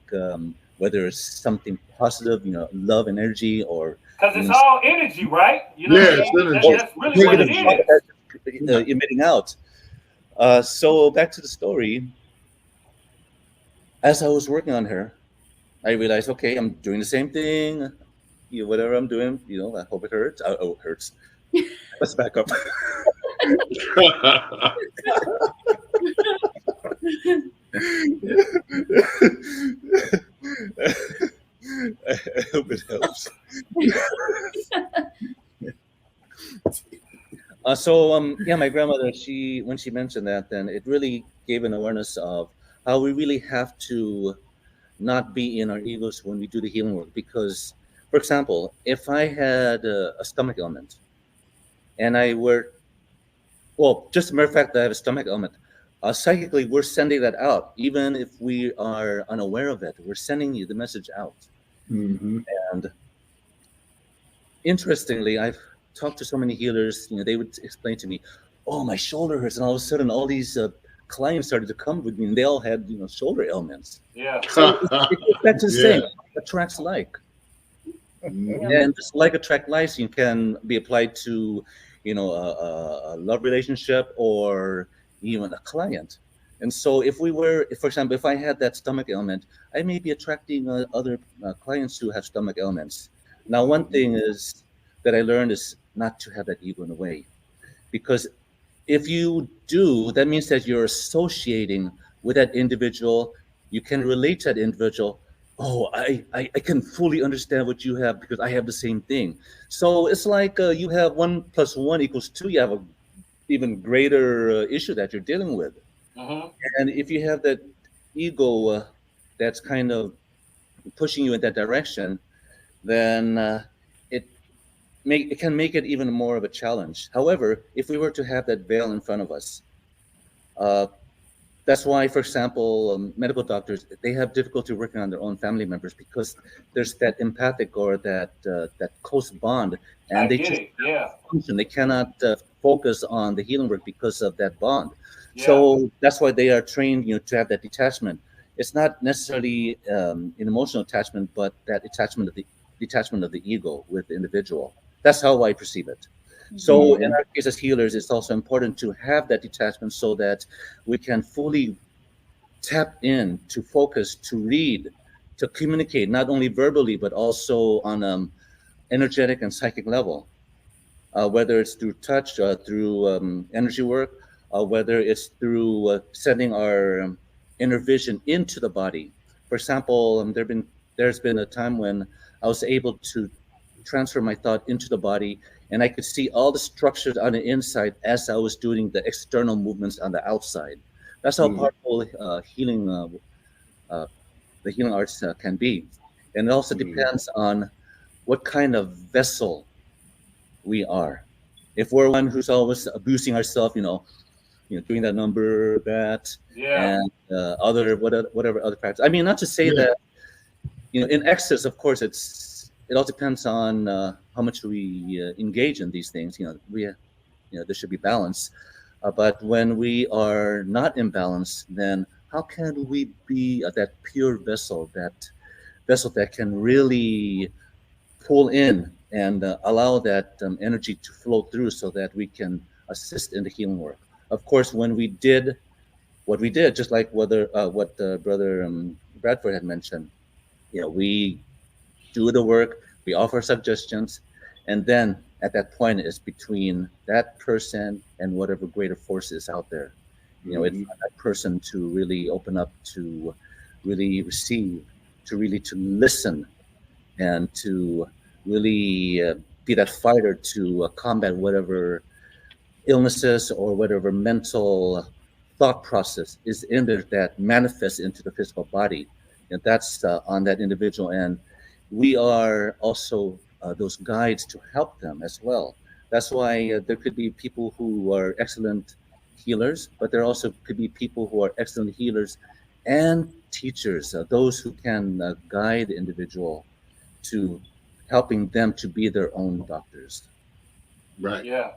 whether it's something positive, love and energy, or because it's all energy, right? It's energy. That's really what it is. Emitting out. So back to the story. As I was working on her, I realized, okay, I'm doing the same thing. Whatever I'm doing, I hope it hurts. Oh, it hurts. Let's back up. I hope it helps. My grandmother, when she mentioned that, then it really gave an awareness of how we really have to not be in our egos when we do the healing work. Because, for example, if I had a stomach ailment, and just a matter of fact, I have a stomach ailment, psychically, we're sending that out. Even if we are unaware of it, we're sending you the message out. And interestingly, I've talked to so many healers, they would explain to me, "Oh, my shoulder hurts." And all of a sudden, all these clients started to come with me, and they all had, shoulder ailments. Yeah. So that's the same. Attracts like. And just like attract likes, you can be applied to, a love relationship or even a client. And so for example, if I had that stomach ailment, I may be attracting other clients who have stomach ailments. Now, one thing is that I learned is not to have that ego in the way, because if you do, that means that you're associating with that individual. You can relate to that individual. Oh, I can fully understand what you have because I have the same thing. So it's like you have 1 + 1 = 2. You have a even greater issue that you're dealing with. And if you have that ego that's kind of pushing you in that direction, then it can make it even more of a challenge. However, if we were to have that veil in front of us, that's why, for example, medical doctors, they have difficulty working on their own family members, because there's that empathic or that close bond, and they cannot focus on the healing work because of that bond. So that's why they are trained, to have that detachment. It's not necessarily an emotional attachment, but that detachment of the ego with the individual. That's how I perceive it. So in our case as healers, it's also important to have that detachment so that we can fully tap in, to focus, to read, to communicate, not only verbally, but also on energetic and psychic level, whether it's through touch, through energy work, whether it's through sending our inner vision into the body. For example, there's been a time when I was able to transfer my thought into the body, and I could see all the structures on the inside as I was doing the external movements on the outside. That's how powerful healing, the healing arts can be. And it also depends on what kind of vessel we are. If we're one who's always abusing ourselves, doing that number, that, and whatever other practice. I mean, not to say that, in excess, of course, it all depends on how much we engage in these things. There should be balance. But when we are not in balance, then how can we be that pure vessel, that can really pull in and allow that energy to flow through so that we can assist in the healing work? Of course, when we did what we did, just like what Brother Bradford had mentioned, we do the work, we offer suggestions, and then at that point it's between that person and whatever greater force is out there. It's that person to really open up, to really receive, to listen, and to really be that fighter to combat whatever illnesses or whatever mental thought process is in there that manifests into the physical body. And that's on that individual. And we are also those guides to help them as well. That's why there could be people who are excellent healers, but there also could be people who are excellent healers and teachers, those who can guide the individual to helping them to be their own doctors. Right. Yeah.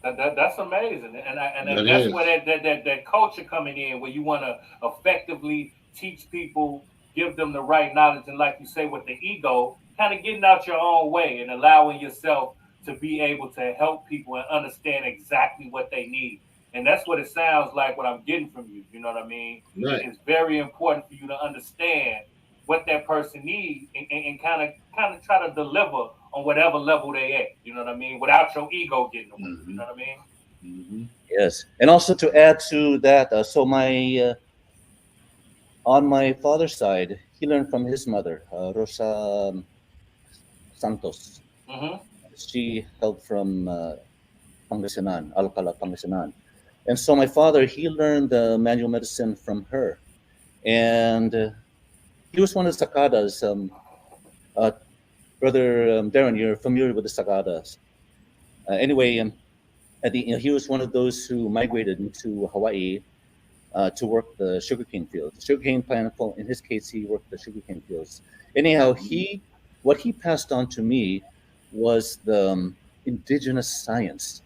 That's amazing, and that's where that culture coming in, where you want to effectively teach people, give them the right knowledge, and like you say, with the ego, kind of getting out your own way and allowing yourself to be able to help people and understand exactly what they need. And that's what it sounds like, what I'm getting from you. You know what I mean? Right. It's very important for you to understand what that person needs and kind of try to deliver on whatever level they at. You know what I mean? Without your ego getting away. You know what I mean? Yes. And also to add to that, so on my father's side, he learned from his mother, Rosa Santos. She hailed from Pangasinan, Alcala, Pangasinan. And so my father, he learned manual medicine from her. And he was one of the Sakadas. Brother Darren, you're familiar with the Sakadas. Anyway, he was one of those who migrated into Hawaii to work the sugarcane fields. The sugarcane plentiful. In his case, he worked the sugarcane fields. Anyhow, what he passed on to me was the indigenous science.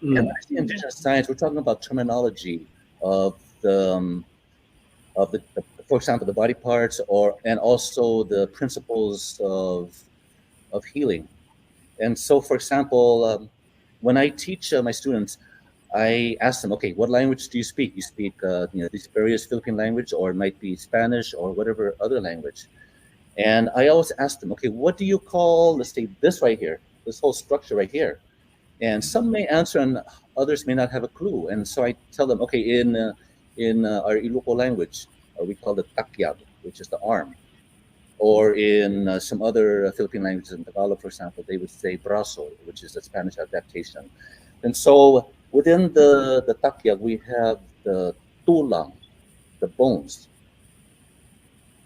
And when I say indigenous science, we're talking about terminology of the for example, the body parts, and also the principles of healing. And so, for example, when I teach my students, I ask them, okay, what language do you speak? You speak, these various Philippine language, or it might be Spanish or whatever other language. And I always ask them, okay, what do you call, let's say, this right here, this whole structure right here? And some may answer, and others may not have a clue. And so I tell them, okay, in our Ilocos language, we call it takyag, which is the arm. Or in some other Philippine languages, in Tagalog, for example, they would say braso, which is the Spanish adaptation. And so within the takyag, we have the tulang, the bones.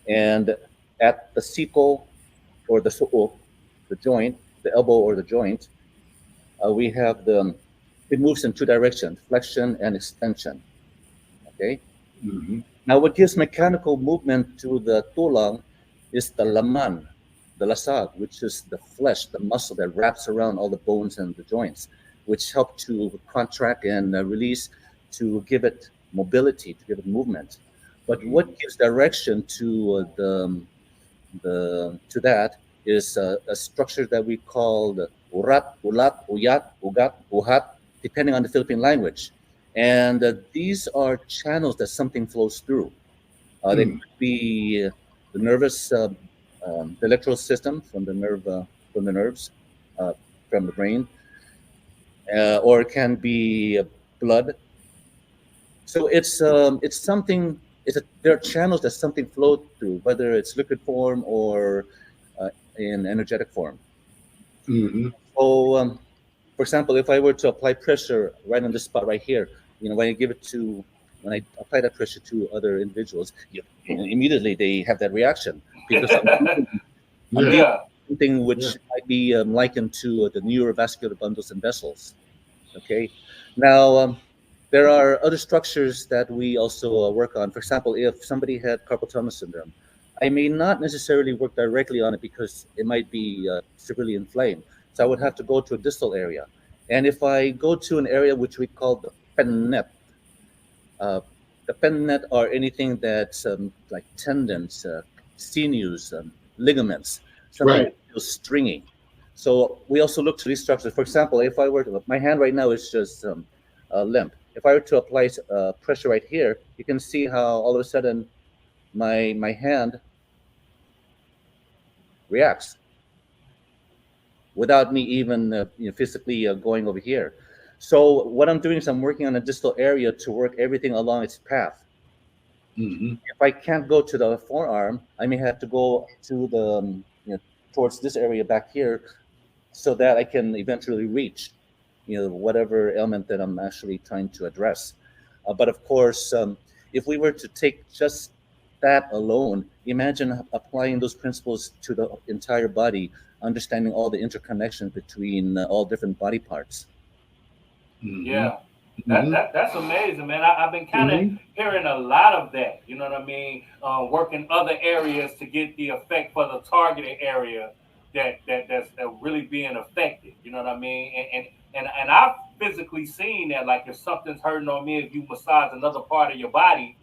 And at the siko, or the su'o, the joint, the elbow or the joint, we have it moves in two directions, flexion and extension. Okay? Now, what gives mechanical movement to the tulang is the laman, the lasag, which is the flesh, the muscle that wraps around all the bones and the joints, which help to contract and release, to give it mobility, to give it movement. But what gives direction to that is a structure that we call the urat, ulat, uyat, ugat, uhat, depending on the Philippine language. And these are channels that something flows through. They could be nervous, the electrical system from the nerves, from the brain, or it can be blood. So it's something. There are channels that something flows through, whether it's liquid form or in energetic form. Mm-hmm. So, for example, if I were to apply pressure right on this spot right here, when I apply that pressure to other individuals, immediately they have that reaction because I'm doing something which might be likened to the neurovascular bundles and vessels. Okay, now there are other structures that we also work on. For example, if somebody had carpal tunnel syndrome, I may not necessarily work directly on it because it might be severely inflamed. So I would have to go to a distal area. And if I go to an area which we call the pennet are anything that's like tendons, sinews, ligaments, something that feels stringy. So we also look to these structures. For example, if I were to, my hand right now is just limp. If I were to apply pressure right here, you can see how all of a sudden my hand reacts without me even physically going over here. So what I'm doing is I'm working on a distal area to work everything along its path. Mm-hmm. If I can't go to the forearm, I may have to go to the towards this area back here, so that I can eventually reach whatever ailment that I'm actually trying to address. But of course, if we were to take just that alone, imagine applying those principles to the entire body, understanding all the interconnections between all different body parts. Mm-hmm. Yeah. That's amazing, man. I've been kind of hearing a lot of that. You know what I mean? Working other areas to get the effect for the targeted area that's really being affected. You know what I mean? And I've physically seen that. Like if something's hurting on me, if you massage another part of your body,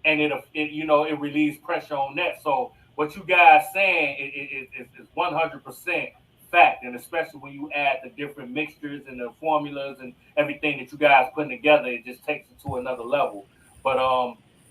and it relieves pressure on that. So what you guys saying is 100% fact, and especially when you add the different mixtures and the formulas and everything that you guys putting together, it just takes it to another level. But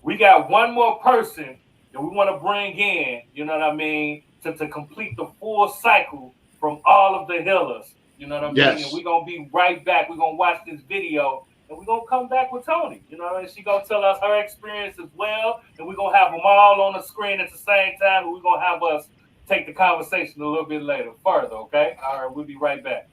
we got one more person that we want to bring in, you know what I mean, to complete the full cycle from all of the healers, you know what I mean? Yes. And we're gonna be right back. We're gonna watch this video and we're gonna come back with Tony. You know, and she gonna tell us her experience as well, and we're gonna have them all on the screen at the same time, and we're gonna have us take the conversation a little bit later, further, okay? All right, we'll be right back.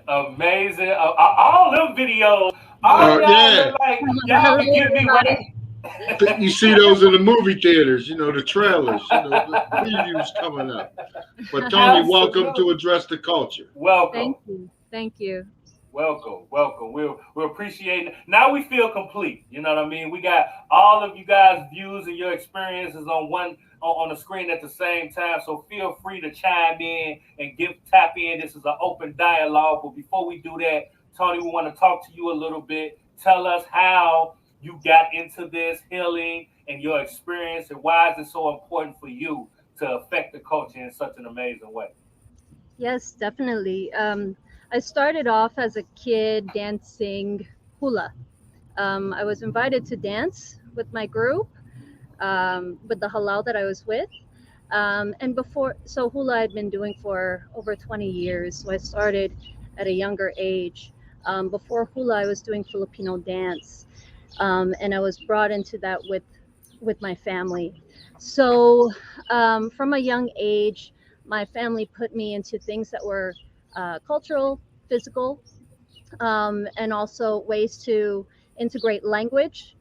Amazing. All them videos. All y'all like, y'all get me right. You see those in the movie theaters, the trailers, the previews coming up. But Tony, welcome to Address the Culture. Welcome. Thank you. Welcome. We're appreciating it. Now we feel complete. You know what I mean? We got all of you guys' views and your experiences on the screen at the same time. So feel free to chime in and tap in. This is an open dialogue. But before we do that, Tony, we want to talk to you a little bit. Tell us how you got into this healing and your experience, and why is it so important for you to affect the culture in such an amazing way? Yes, definitely. I started off as a kid dancing hula. I was invited to dance with my group, with the halal that I was with. So hula I'd been doing for over 20 years. So I started at a younger age. Before hula, I was doing Filipino dance, and I was brought into that with my family. So from a young age, my family put me into things that were cultural, physical, and also ways to integrate language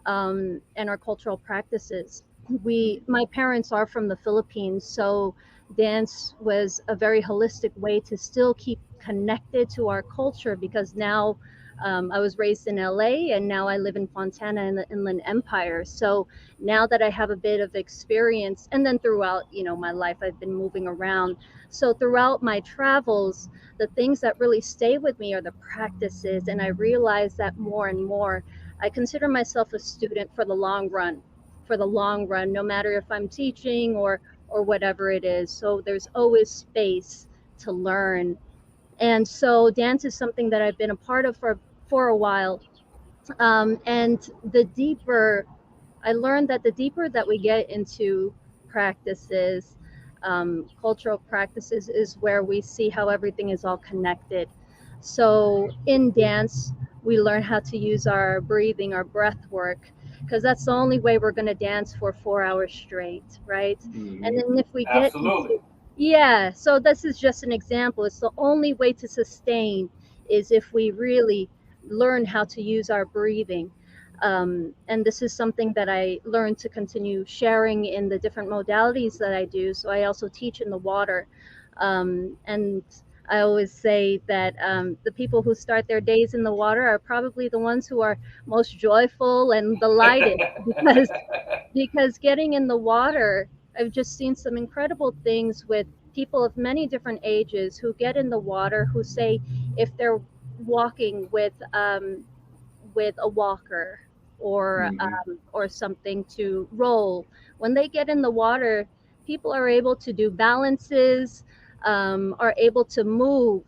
and our cultural practices. My parents are from the Philippines, so dance was a very holistic way to still keep connected to our culture, because now I was raised in LA and now I live in Fontana in the Inland Empire. So now that I have a bit of experience, and then throughout, my life, I've been moving around. So throughout my travels, the things that really stay with me are the practices. And I realize that more and more. I consider myself a student for the long run, no matter if I'm teaching or whatever it is. So there's always space to learn. And so dance is something that I've been a part of for a while. And I learned that the deeper that we get into practices, cultural practices, is where we see how everything is all connected. So in dance, we learn how to use our breathing, our breath work, because that's the only way we're going to dance for 4 hours straight, right? Mm-hmm. And then if we get Absolutely. yeah, so this is just an example. It's the only way to sustain is if we really learn how to use our breathing. And this is something that I learned to continue sharing in the different modalities that I do. So I also teach in the water. And I always say that the people who start their days in the water are probably the ones who are most joyful and delighted because getting in the water, I've just seen some incredible things with people of many different ages who get in the water, who say if they're walking with a walker or something to roll, when they get in the water, people are able to do balances, are able to move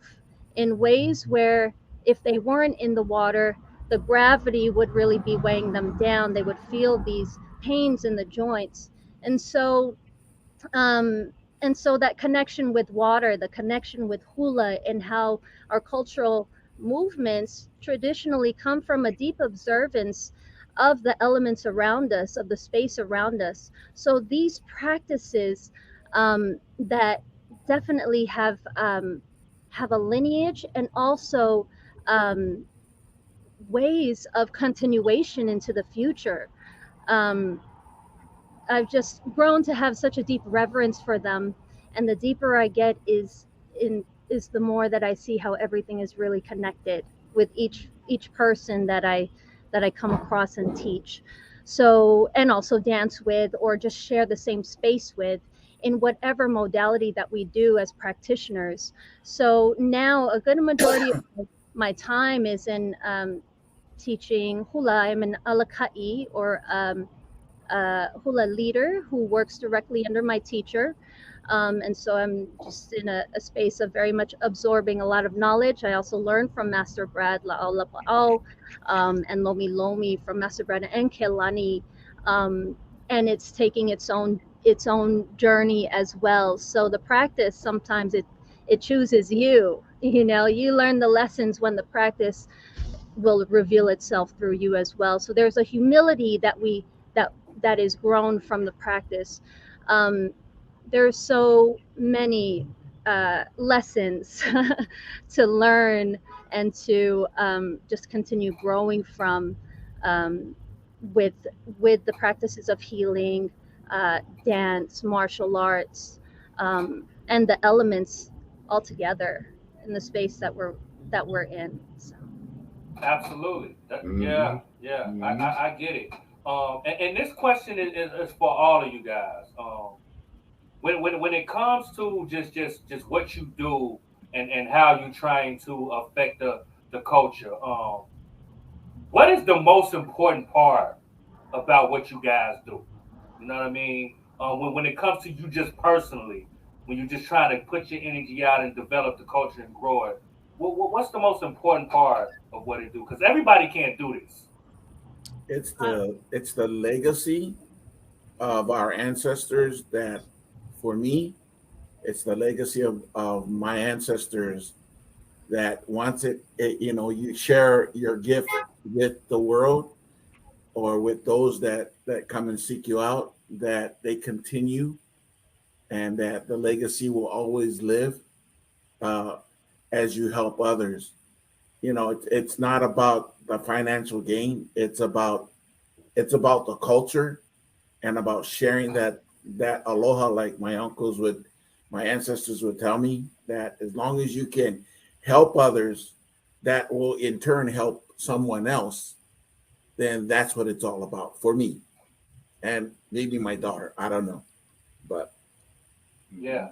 in ways where if they weren't in the water, the gravity would really be weighing them down. They would feel these pains in the joints. And so that connection with water, the connection with hula, and how our cultural movements traditionally come from a deep observance of the elements around us, of the space around us. So these practices that definitely have a lineage, and also ways of continuation into the future. I've just grown to have such a deep reverence for them, and the deeper I get is the more that I see how everything is really connected with each person that I come across and teach. So, and also dance with, or just share the same space with, in whatever modality that we do as practitioners. So now a good majority of my time is in teaching hula. I'm an alakai, or hula leader who works directly under my teacher. And so I'm just in a space of very much absorbing a lot of knowledge. I also learn from Master Brad La'au Lapa'au, and Lomi Lomi from Master Brad and Kelani. And it's taking its own journey as well. So the practice, sometimes it chooses you. You learn the lessons when the practice will reveal itself through you as well. So there's a humility that is grown from the practice. There's so many lessons to learn and to just continue growing from, with the practices of healing, dance, martial arts, and the elements all together in the space that we're in. So. Absolutely. Yeah. Mm-hmm. I get it. And this question is for all of you guys. When it comes to just what you do and how you're trying to affect the culture, what is the most important part about what you guys do? You know what I mean? When it comes to you just personally, when you're just trying to put your energy out and develop the culture and grow it, what's the most important part of what it do? Because everybody can't do this. It's the legacy of our ancestors that, for me, it's the legacy of my ancestors that once you know, you share your gift with the world or with those that come and seek you out, that they continue and that the legacy will always live as you help others. You know, it's not about the financial gain. It's about the culture and about sharing that aloha, like my ancestors would tell me, that as long as you can help others, that will in turn help someone else, then that's what it's all about for me. And maybe my daughter, I don't know. But yeah.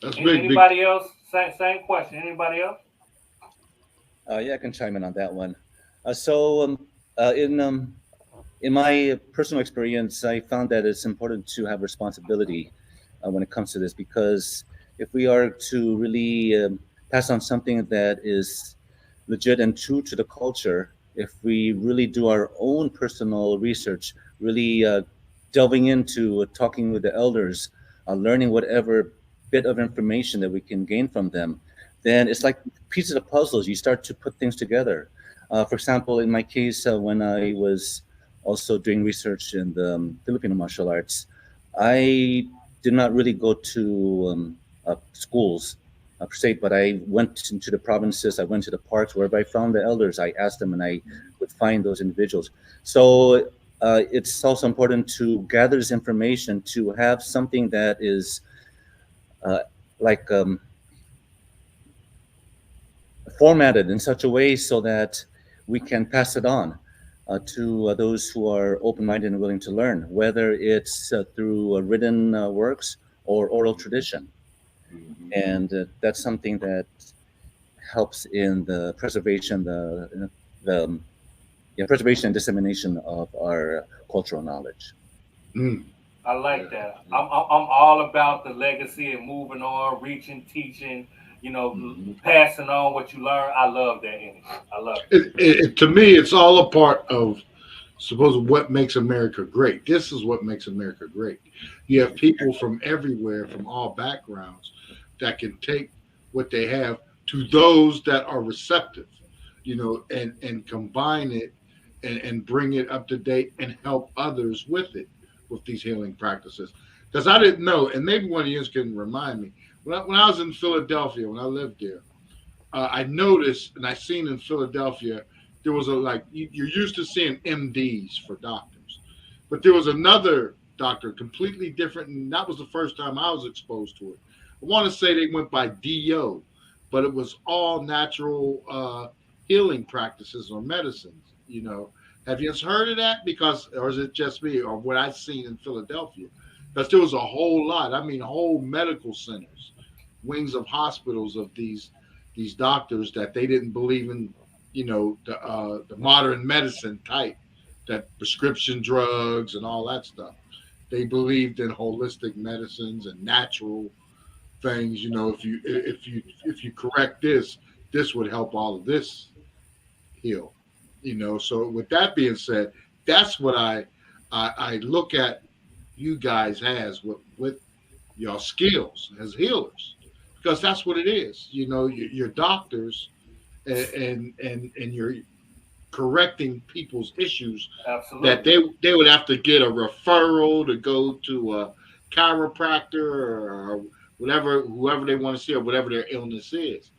That's Anybody else? Same question. Anybody else? Yeah, I can chime in on that one. In my personal experience, I found that it's important to have responsibility when it comes to this, because if we are to really pass on something that is legit and true to the culture, if we really do our own personal research, really delving into talking with the elders, learning whatever bit of information that we can gain from them, then it's like pieces of puzzles. You start to put things together. For example, in my case, when I was also doing research in the Filipino martial arts, I did not really go to schools per se, but I went into the provinces, I went to the parks, wherever I found the elders, I asked them and I would find those individuals. So it's also important to gather this information, to have something that is formatted in such a way so that we can pass it on to those who are open-minded and willing to learn, whether it's through written works or oral tradition. And that's something that helps in the preservation, preservation and dissemination of our cultural knowledge. I like that. I'm all about the legacy and moving on, reaching, teaching, you know, passing on what you learn. I love that energy. I love it. To me, it's all a part of, suppose, what makes America great. This is what makes America great. You have people from everywhere, from all backgrounds, that can take what they have to those that are receptive, you know, and combine it and bring it up to date and help others with it, with these healing practices. Because I didn't know, and maybe one of you can remind me, when I was in Philadelphia, when I lived there, I noticed, and I seen in Philadelphia, there was you're used to seeing MDs for doctors, but there was another doctor completely different, and that was the first time I was exposed to it. I want to say they went by DO, but it was all natural healing practices or medicines, you know. Have you heard of that? Or is it just me, or what I've seen in Philadelphia? Because there was a whole lot, I mean, whole medical centers, wings of hospitals of these doctors that they didn't believe in, you know, the modern medicine type, that prescription drugs and all that stuff. They believed in holistic medicines and natural things. You know, if you correct this would help all of this heal. You know, so with that being said, that's what I look at you guys as with your skills as healers, because that's what it is. You know, you're doctors and you're correcting people's issues. Absolutely. That they would have to get a referral to go to a chiropractor or whoever they want to see, or whatever their illness is.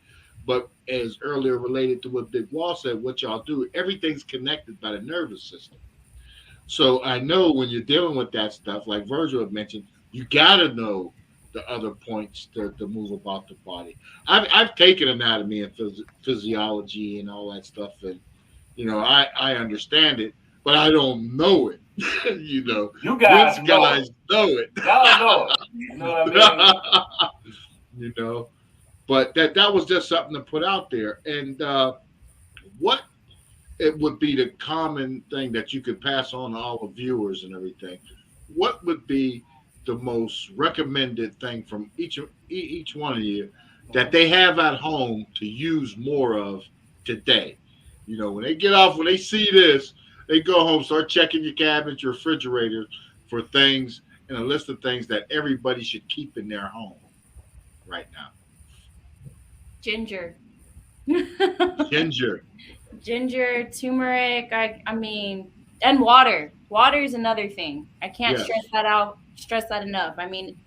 But as earlier related to what Big Wall said, what y'all do, everything's connected by the nervous system. So I know when you're dealing with that stuff, like Virgil had mentioned, you got to know the other points to move about the body. I've taken anatomy and physiology and all that stuff, and you know, I understand it, but I don't know it. You know, you guys know it. Y'all know it. You know what I mean? You know, but that was just something to put out there. And what it would be the common thing that you could pass on to all the viewers and everything. What would be the most recommended thing from each one of you that they have at home to use more of today? You know, when they get off, when they see this, they go home, start checking your cabinets, your refrigerator for things, and a list of things that everybody should keep in their home right now. Ginger. Ginger. Ginger, turmeric. I mean, and water. Water is another thing. I can't stress that enough. I mean,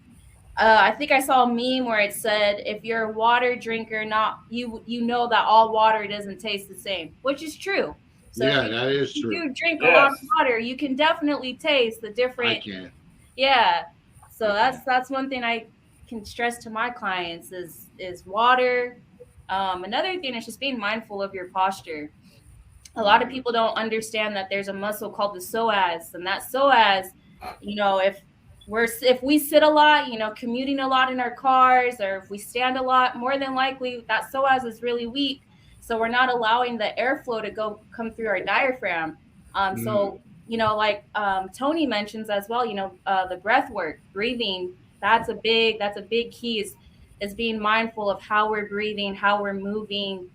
I think I saw a meme where it said, if you're a water drinker, not you know that all water doesn't taste the same, which is true. So that is true. If you drink a lot of water, you can definitely taste the different. I can. Yeah. So that's one thing I can stress to my clients is water. Another thing is just being mindful of your posture. A lot of people don't understand that there's a muscle called the psoas, and that psoas, if we sit a lot, commuting a lot in our cars, or if we stand a lot, more than likely that psoas is really weak. So we're not allowing the airflow to come through our diaphragm. So, like Tony mentions as well, the breath work, breathing, that's a big key is being mindful of how we're breathing, how we're moving.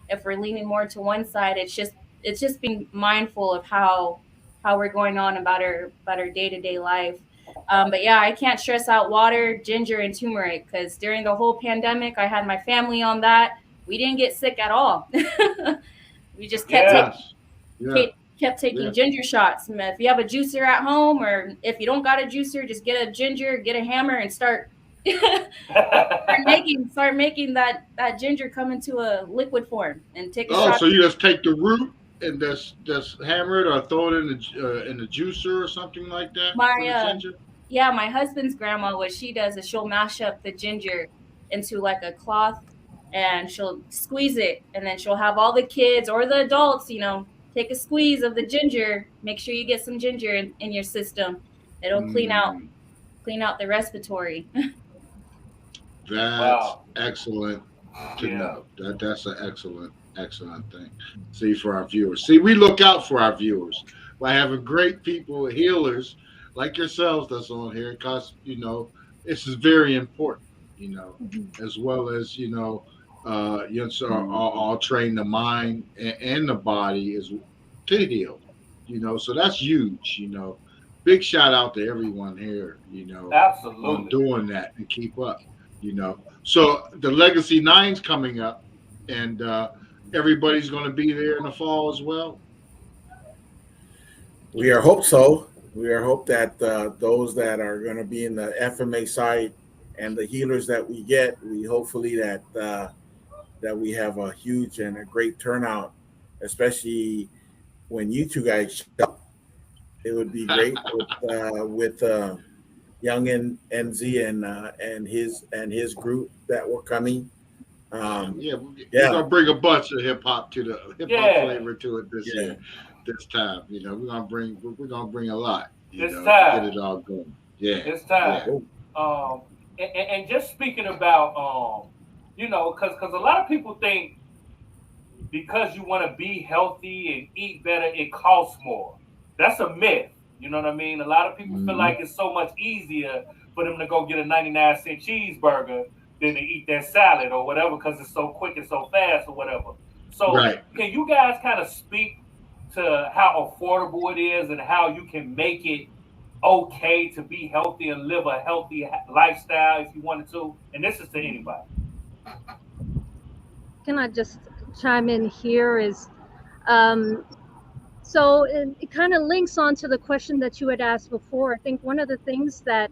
If we're leaning more to one side, it's just being mindful of how we're going on about our day-to-day life. But yeah, I can't stress out water, ginger, and turmeric, because during the whole pandemic, I had my family on that. We didn't get sick at all. We just kept taking ginger shots. If you have a juicer at home, or if you don't got a juicer, just get a ginger, get a hammer, and start making that ginger come into a liquid form and take a shot. So you just take the root and just hammer it, or throw it in the juicer or something like that? My husband's grandma, what she does is she'll mash up the ginger into like a cloth, and she'll squeeze it, and then she'll have all the kids or the adults, take a squeeze of the ginger. Make sure you get some ginger in your system. It'll clean out the respiratory. That's excellent to know. That's an excellent thing. See, for our viewers. See, we look out for our viewers by having great people, healers like yourselves that's on here, because this is very important, as well as all train the mind and the body is to heal, so that's huge. Big shout out to everyone here, absolutely, on doing that and keep up. So the Legacy 9's coming up, and everybody's going to be there in the fall as well. We hope so. We hope that those that are going to be in the FMA side and the healers that we get, we hopefully that we have a huge and a great turnout, especially when you two guys show up. It would be great with Young NZ and his group that were coming. We're gonna bring a bunch of hip hop flavor to it this year. This time, we're gonna bring a lot. This time, get it all going. Yeah, this time. And just speaking about because a lot of people think because you want to be healthy and eat better, it costs more. That's a myth. You know what I mean? A lot of people feel like it's so much easier for them to go get a 99-cent cheeseburger than to eat that salad or whatever, because it's so quick and so fast or whatever. So Can you guys kind of speak to how affordable it is and how you can make it okay to be healthy and live a healthy lifestyle if you wanted to? And this is to anybody. Can I just chime in here? So it kind of links on to the question that you had asked before. I think one of the things that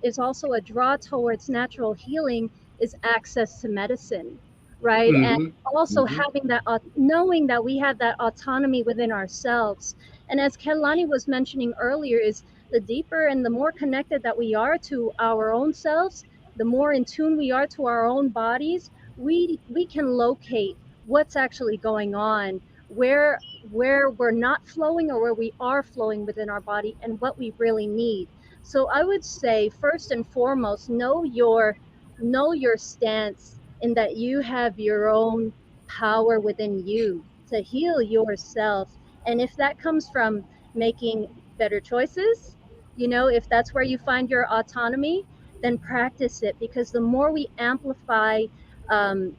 is also a draw towards natural healing is access to medicine, right? And also having that, knowing that we have that autonomy within ourselves. And as Kelani was mentioning earlier, is the deeper and the more connected that we are to our own selves, the more in tune we are to our own bodies, we can locate what's actually going on, where we're not flowing or where we are flowing within our body, and what we really need. So I would say, first and foremost, know your stance in that you have your own power within you to heal yourself. And if that comes from making better choices, if that's where you find your autonomy, then practice it, because the more we amplify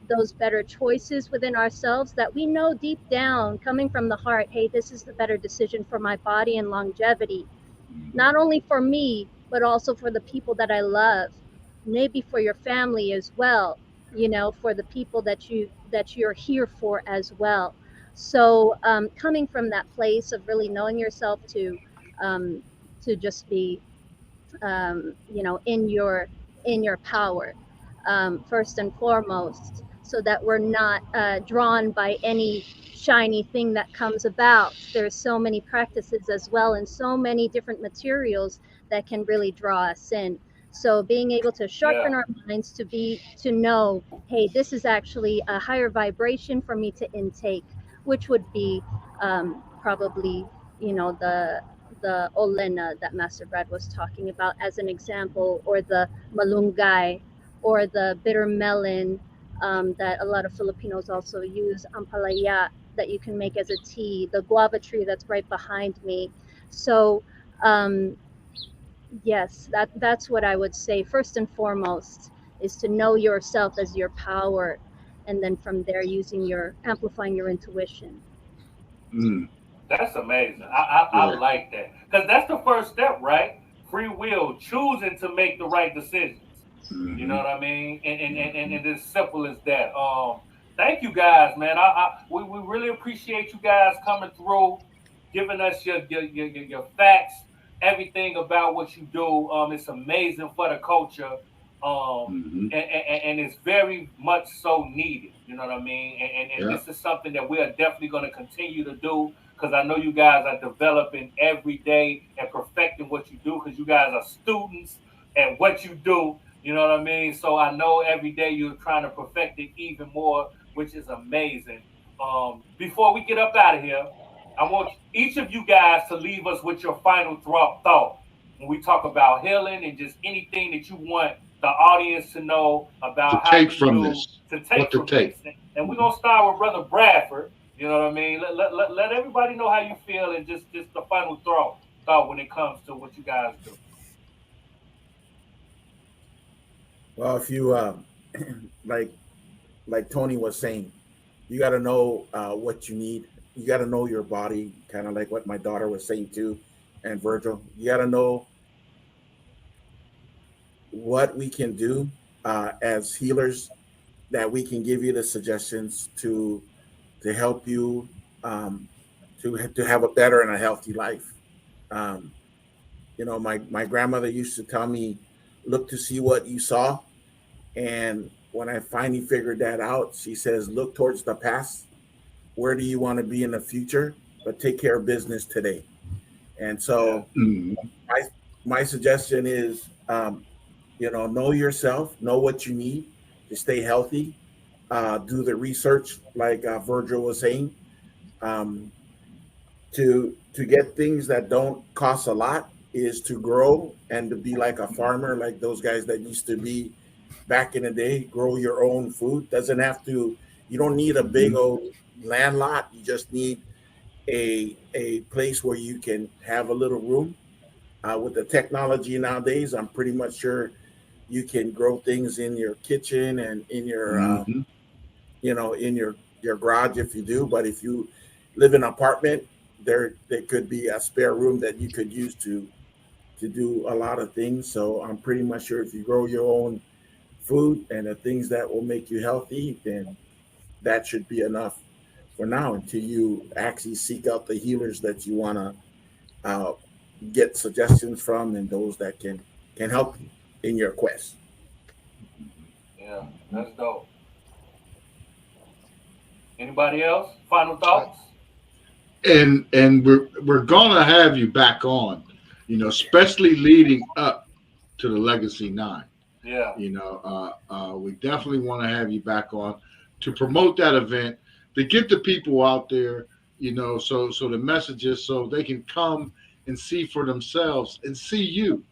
those better choices within ourselves that we know deep down, coming from the heart, hey, this is the better decision for my body and longevity, not only for me, but also for the people that I love. maybe for your family as well, you know, for the people that you're here for as well. So coming from that place of really knowing yourself to just be you know, in your power, first and foremost, so that we're not drawn by any shiny thing that comes about. There's so many practices as well, and so many different materials that can really draw us in. So being able to sharpen our minds to know, hey, this is actually a higher vibration for me to intake, which would be probably, you know, the Olena that Master Brad was talking about as an example, or the malunggay, or the bitter melon that a lot of Filipinos also use, ampalaya, that you can make as a tea, the guava tree that's right behind me. So yes, that's what I would say. First and foremost is to know yourself as your power, and then from there amplifying your intuition. That's amazing. I like that, because that's the first step, right? Free will, choosing to make the right decisions. You know what I mean? And it's simple as that. Thank you guys, man. We really appreciate you guys coming through, giving us your facts, everything about what you do. It's amazing for the culture. And it's very much so needed. You know what I mean? And this is something that we are definitely going to continue to do, because I know you guys are developing every day and perfecting what you do, because you guys are students at what you do. You know what I mean? So I know every day you're trying to perfect it even more, which is amazing. Before we get up out of here, I want each of you guys to leave us with your final thought when we talk about healing, and just anything that you want the audience to know about how take from this. And we're going to start with Brother Bradford. You know what I mean? Let everybody know how you feel, and just the final thought when it comes to what you guys do. Well, if you like Tony was saying, you got to know what you need. You got to know your body, kind of like what my daughter was saying too, and Virgil. You got to know what we can do as healers, that we can give you the suggestions to help you to have a better and a healthy life. You know, my grandmother used to tell me, look to see what you saw. And when I finally figured that out, she says, look towards the past. Where do you want to be in the future? But take care of business today. And so my suggestion is, you know yourself, know what you need to stay healthy. Do the research, like Virgil was saying, to get things that don't cost a lot, is to grow and to be like a farmer, like those guys that used to be back in the day. Grow your own food. Doesn't have to, you don't need a big old land lot. You just need a place where you can have a little room. With the technology nowadays, I'm pretty much sure you can grow things in your kitchen and in your you know, in your garage if you do. But if you live in an apartment, there could be a spare room that you could use to do a lot of things. So I'm pretty much sure if you grow your own food and the things that will make you healthy, then that should be enough for now, until you actually seek out the healers that you want to get suggestions from, and those that can help you in your quest. Yeah, that's dope. Anybody else? Final thoughts? And we're gonna have you back on, you know, especially leading up to the Legacy 9. Yeah. You know, we definitely want to have you back on to promote that event, to get the people out there, you know, so the messages, so they can come and see for themselves and see you,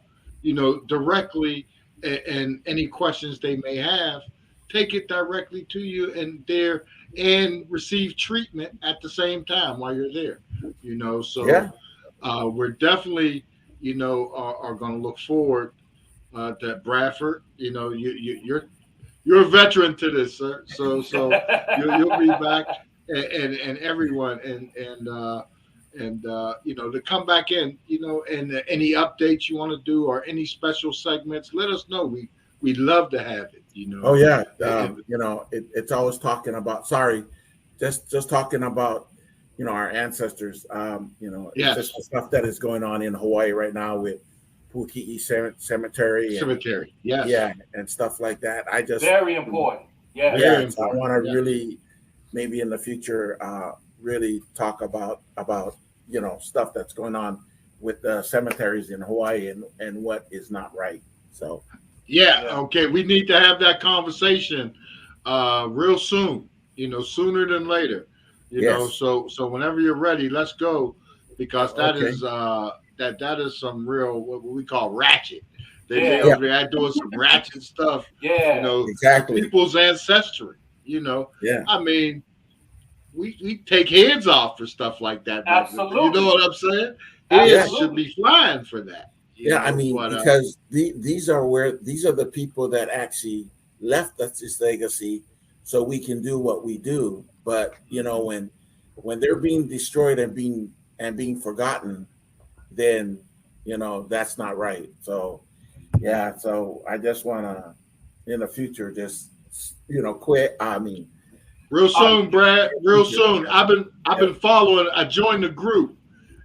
you know, directly, and any questions they may have, take it directly to you and there, and receive treatment at the same time while you're there, you know. So we're definitely, you know, are going to look forward to Bradford. You know, you're a veteran to this, sir. So you'll be back, and everyone, and you know, to come back in, you know, and any updates you want to do or any special segments, let us know. We we'd love to have it. You know. Oh yeah, you know, it's always talking about. Sorry, just talking about, you know, our ancestors. You know, it's just the stuff that is going on in Hawaii right now with Puke'i Cemetery. Yeah, and stuff like that. I just very important. Yeah, I want to really, maybe in the future, really talk about you know, stuff that's going on with the cemeteries in Hawaii and what is not right. So okay, we need to have that conversation real soon, you know, sooner than later, you know. So whenever you're ready, let's go, because that is that is some real, what we call ratchet. They're doing some ratchet stuff, you know, people's ancestry, you know. I mean, we take heads off for stuff like that. Absolutely. You know what I'm saying? Heads should be flying for that. I mean, because these are the people that actually left us this legacy, so we can do what we do. But you know, when they're being destroyed and being forgotten, then you know that's not right. So so I just want to, in the future, just, you know, quit. I mean, real soon, Brad. Real soon. I've been following. I joined the group.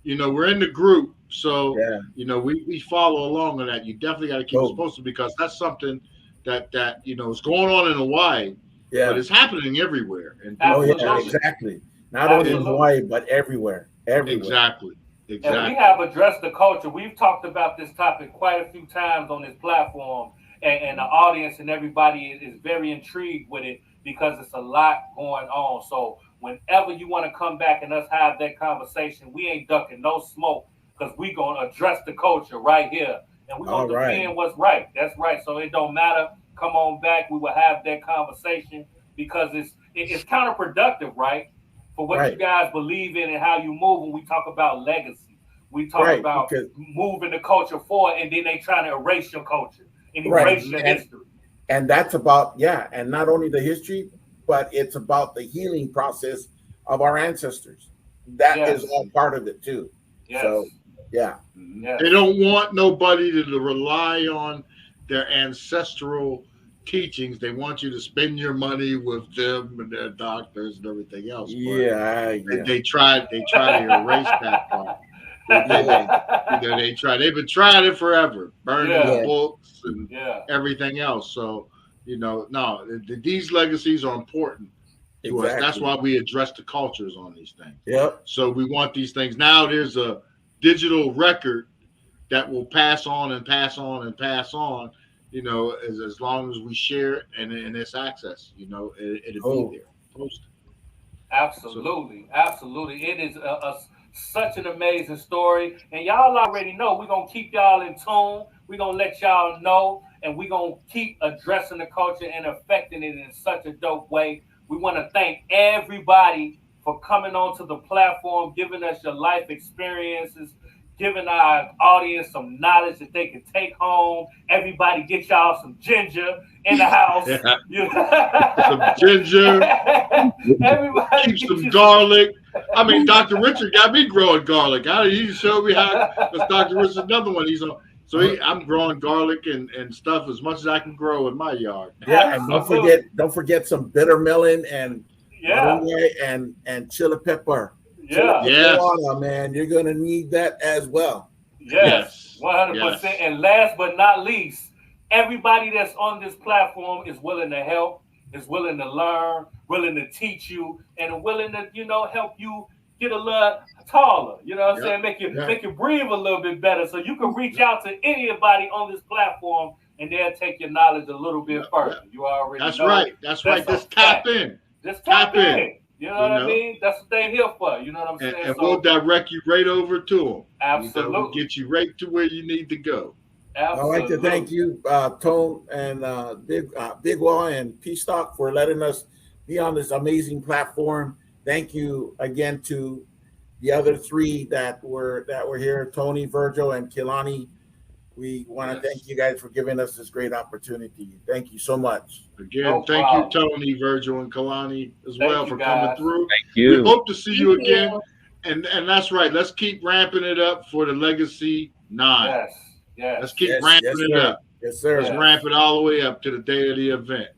You know, we're in the group. So, you know, we follow along on that. You definitely got to keep us posted, because that's something that you know is going on in Hawaii, but it's happening everywhere. And exactly. Not only in Hawaii, but everywhere. Exactly. And we have addressed the culture. We've talked about this topic quite a few times on this platform, and the audience and everybody is very intrigued with it, because it's a lot going on. So whenever you want to come back and us have that conversation, we ain't ducking no smoke, because we going to address the culture right here. And we're going to defend what's right. That's right. So it don't matter. Come on back. We will have that conversation, because it's counterproductive, right? For what you guys believe in and how you move. When we talk about legacy, we talk about moving the culture forward, and then they trying to erase your culture and erase your history. And that's about, and not only the history, but it's about the healing process of our ancestors. That is all part of it too. So, they don't want nobody to rely on their ancestral teachings. They want you to spend your money with them and their doctors and everything else. They try to erase that part. They've been trying it forever, burning the books and everything else. So, you know, no, these legacies are important to us. That's why we address the cultures on these things. So we want these things. Now there's a digital record that will pass on and pass on and pass on, you know, as long as we share it and it's access, you know, it'll be there. Posted. Absolutely. It is such an amazing story. And y'all already know we're going to keep y'all in tune. We're going to let y'all know, and we're going to keep addressing the culture and affecting it in such a dope way. We want to thank everybody for coming onto the platform, giving us your life experiences, giving our audience some knowledge that they can take home. Everybody get y'all some ginger in the house. Some ginger. Everybody keep some garlic. I mean, Dr. Richard got me growing garlic. He showed me how. Because Dr. Richard's another one. He's on. So I'm growing garlic and stuff as much as I can grow in my yard. And don't forget some bitter melon and and chili pepper. Man, you're gonna need that as well. Yes, 100%. And last but not least, everybody that's on this platform is willing to help, is willing to learn, willing to teach you, and willing to, you know, help you get a little taller. You know what I'm saying? Make you breathe a little bit better. So you can reach out to anybody on this platform, and they'll take your knowledge a little bit further. You already know. That's right. Just tap in. Just tap in. You know what I mean? That's what they're here for. You know what I'm saying? And we'll direct you right over to them. Absolutely. You know, we'll get you right to where you need to go. Absolutely. I'd like to thank you, Tone and Big Wall and P.stock, for letting us be on this amazing platform. Thank you again to the other three that were here, Tony, Virgil, and Kilani. We want to thank you guys for giving us this great opportunity. Thank you so much. Again, thank you, Tony, Virgil, and Kalani as well for coming through. Thank you. We hope to see you again. And that's right. Let's keep ramping it up for the Legacy 9. Yes. Let's keep ramping it up. Yes, sir. Let's ramp it all the way up to the day of the event.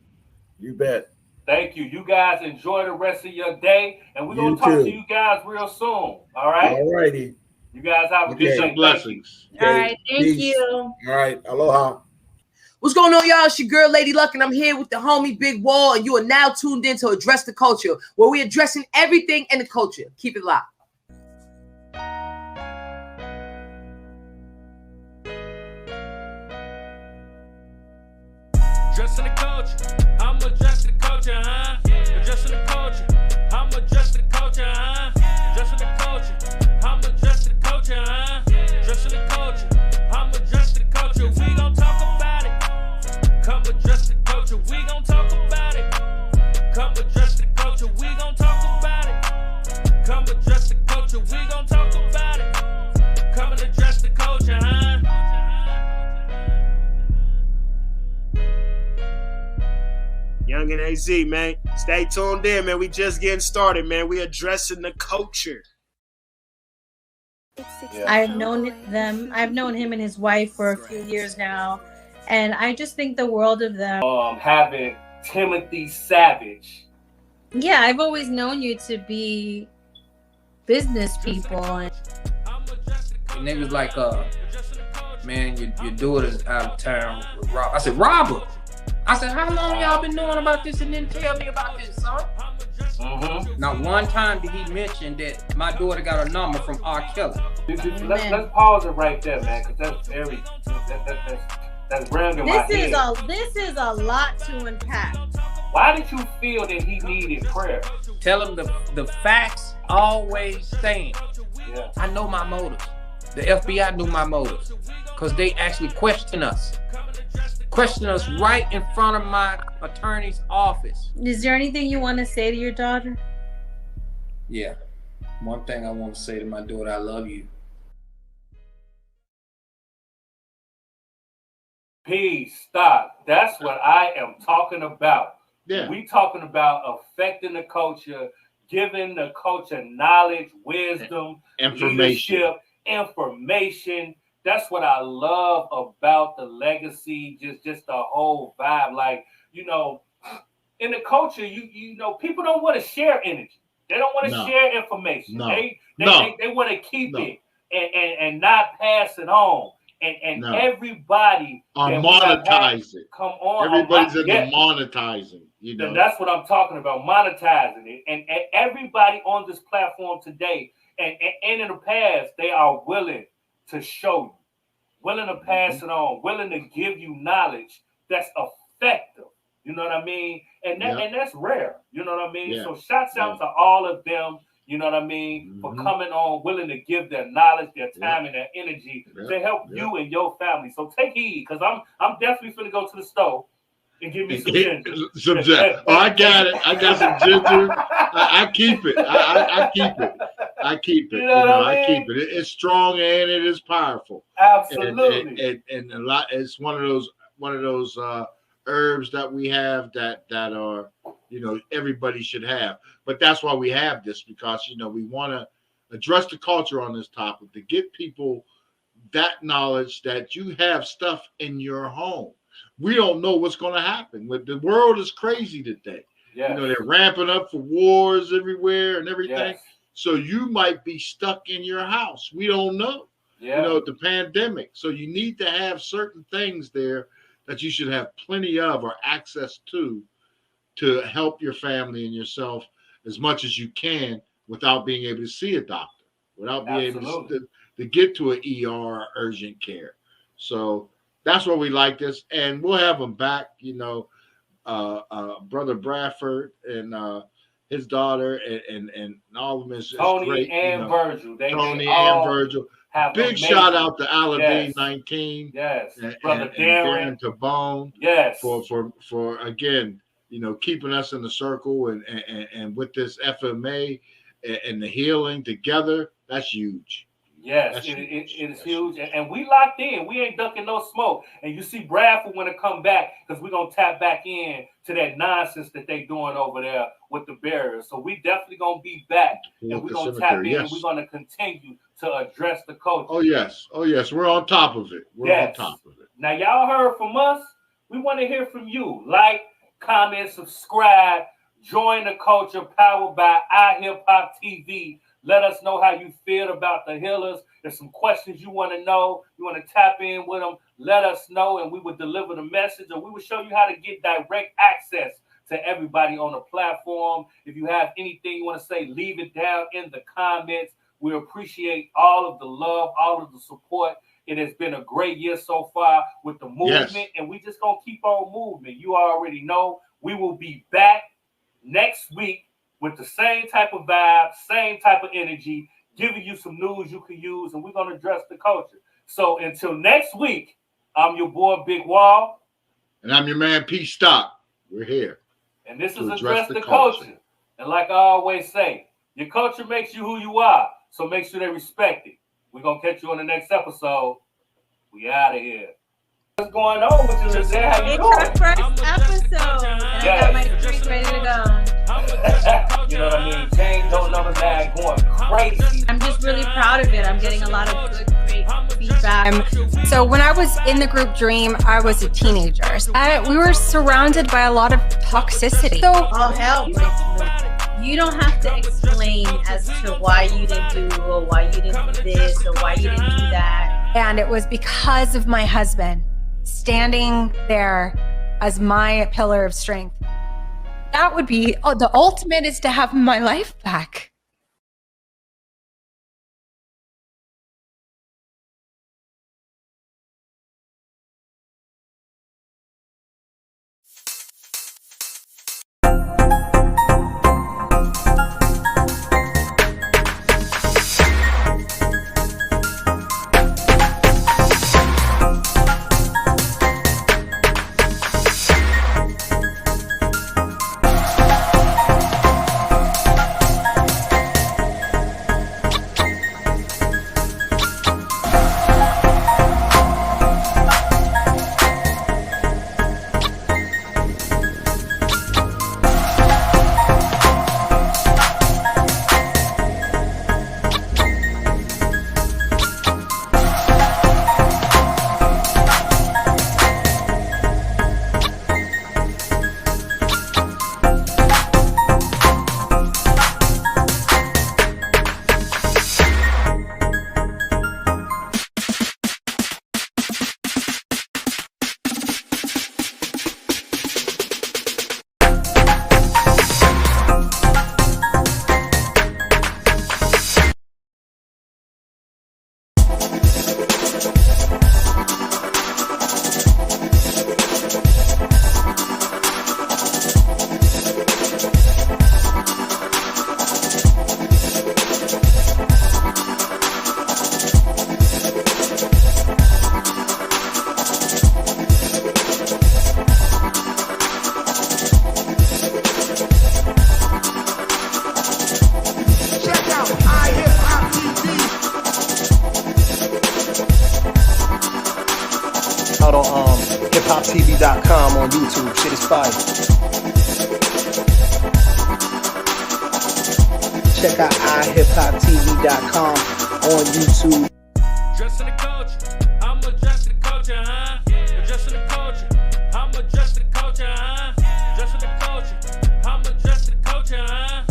You bet. Thank you. You guys enjoy the rest of your day, and we're going to talk to you guys real soon. All right? All righty. You guys have a good day. Blessings. All right. Thank you. All right. Aloha. What's going on, y'all? It's your girl, Lady Luck, and I'm here with the homie Big Wall, and you are now tuned in to Address the Culture, where we're addressing everything in the culture. Keep it locked. Addressing the culture, I'm addressing the culture, huh? Addressing the culture, I'm addressing the culture, huh? Addressing the culture, I'm addressing the culture, huh? Addressing the culture, I'm addressing the culture. We gon' talk about it. Come address the culture, we gon' talk about it. Come address the culture, we gon' talk about it. Come address the culture, we gon' talk about it. Come and address the culture, huh? Young and AZ, man. Stay tuned in, man. We just getting started, man. We addressing the culture. I've known him and his wife for a few years now, and I just think the world of them. Having Timothy Savage. Yeah, I've always known you to be business people. And niggas like, man, your daughter's out of town with Rob. I said, Robert. I said, how long y'all been knowing about this and didn't tell me about this, son? Not one time did he mention that my daughter got a number from R. Kelly. Let's pause it right there, man, because that's very that's random. This is a lot to unpack. Why did you feel that he needed prayer? Tell him the facts always stand. Yeah. I know my motives. The FBI knew my motives because they actually question us right in front of my attorney's office. Is there anything you want to say to your daughter? Yeah. One thing I want to say to my daughter, I love you. P.stock. That's what I am talking about. Yeah. We talking about affecting the culture, giving the culture knowledge, wisdom, leadership, information. That's what I love about the legacy, just the whole vibe. Like, you know, in the culture, you know, people don't want to share energy. They don't want to share information. They want to keep it and not pass it on. And everybody monetize it. Come on, everybody's into monetizing. You know, and that's what I'm talking about, monetizing it. And everybody on this platform today, and in the past, they are willing to show you, willing to pass it on, willing to give you knowledge that's effective. You know what I mean? And that's rare. You know what I mean? So shouts out to all of them. You know what I mean? For coming on, willing to give their knowledge, their time, and their energy to help you and your family. So take heed, because I'm definitely finna go to the store and give me some ginger. Oh, I got it. I got some ginger. I keep it. I keep it. I keep it. You know what I mean? I keep it. It's strong and it is powerful. Absolutely. And a lot. It's one of those herbs that we have that are, you know, everybody should have. But that's why we have this, because, you know, we want to address the culture on this topic, to get people that knowledge that you have stuff in your home. We don't know what's going to happen. The world is crazy today. You know, they're ramping up for wars everywhere and everything. So you might be stuck in your house. We don't know. You know, the pandemic. So you need to have certain things there that you should have plenty of or access to help your family and yourself as much as you can without being able to see a doctor, without being able to get to an ER or urgent care. So that's why we like this. And we'll have them back, you know, Brother Bradford and his daughter and all of them is Tony great, and Virgil. Tony and Virgil. Big shout out to Aladdin 19. Brother Darren Tabone. For again, you know, keeping us in the circle and with this FMA and the healing together. That's huge. Yes, it is huge. And we locked in. We ain't ducking no smoke. And you see Bradford want to come back, because we're going to tap back in to that nonsense that they doing over there with the barriers. So we definitely going to be back. And we're going to tap in and we're going to continue to address the culture. Oh, yes. We're on top of it. We're on top of it. Now, y'all heard from us. We want to hear from you. Like, comment, subscribe, join the culture, powered by IHIPHOPTV. Let us know how you feel about the Healers. There's some questions you want to know. You want to tap in with them. Let us know, and we will deliver the message, or we will show you how to get direct access to everybody on the platform. If you have anything you want to say, leave it down in the comments. We appreciate all of the love, all of the support. It has been a great year so far with the movement, and we just going to keep on moving. You already know we will be back next week with the same type of vibe, same type of energy, giving you some news you can use, and we're going to address the culture. So until next week, I'm your boy, Big Wall. And I'm your man, P.stock. We're here. And this is Address the Culture. And like I always say, your culture makes you who you are, so make sure they respect it. We're going to catch you on the next episode. We out of here. What's going on with you, Lizette? How you doing? It's our first episode, and I got my drink ready to go. You know what I mean? Jane don't know the man going crazy. I'm just really proud of it. I'm getting a lot of good, great feedback. So when I was in the group Dream, I was a teenager. We were surrounded by a lot of toxicity. So, oh, hell. You don't have to explain as to why you didn't do, or why you didn't do this, or why you didn't do that. And it was because of my husband standing there as my pillar of strength. That would be, the ultimate is to have my life back. Out on IHIPHOPTV.com on YouTube. Shit is fire. Check out IHIPHOPTV.com on YouTube. Addressing the culture, I'm addressing the culture, huh? Addressing the culture, I'm addressing the culture, huh? Addressing the culture, I'm addressing the culture, huh?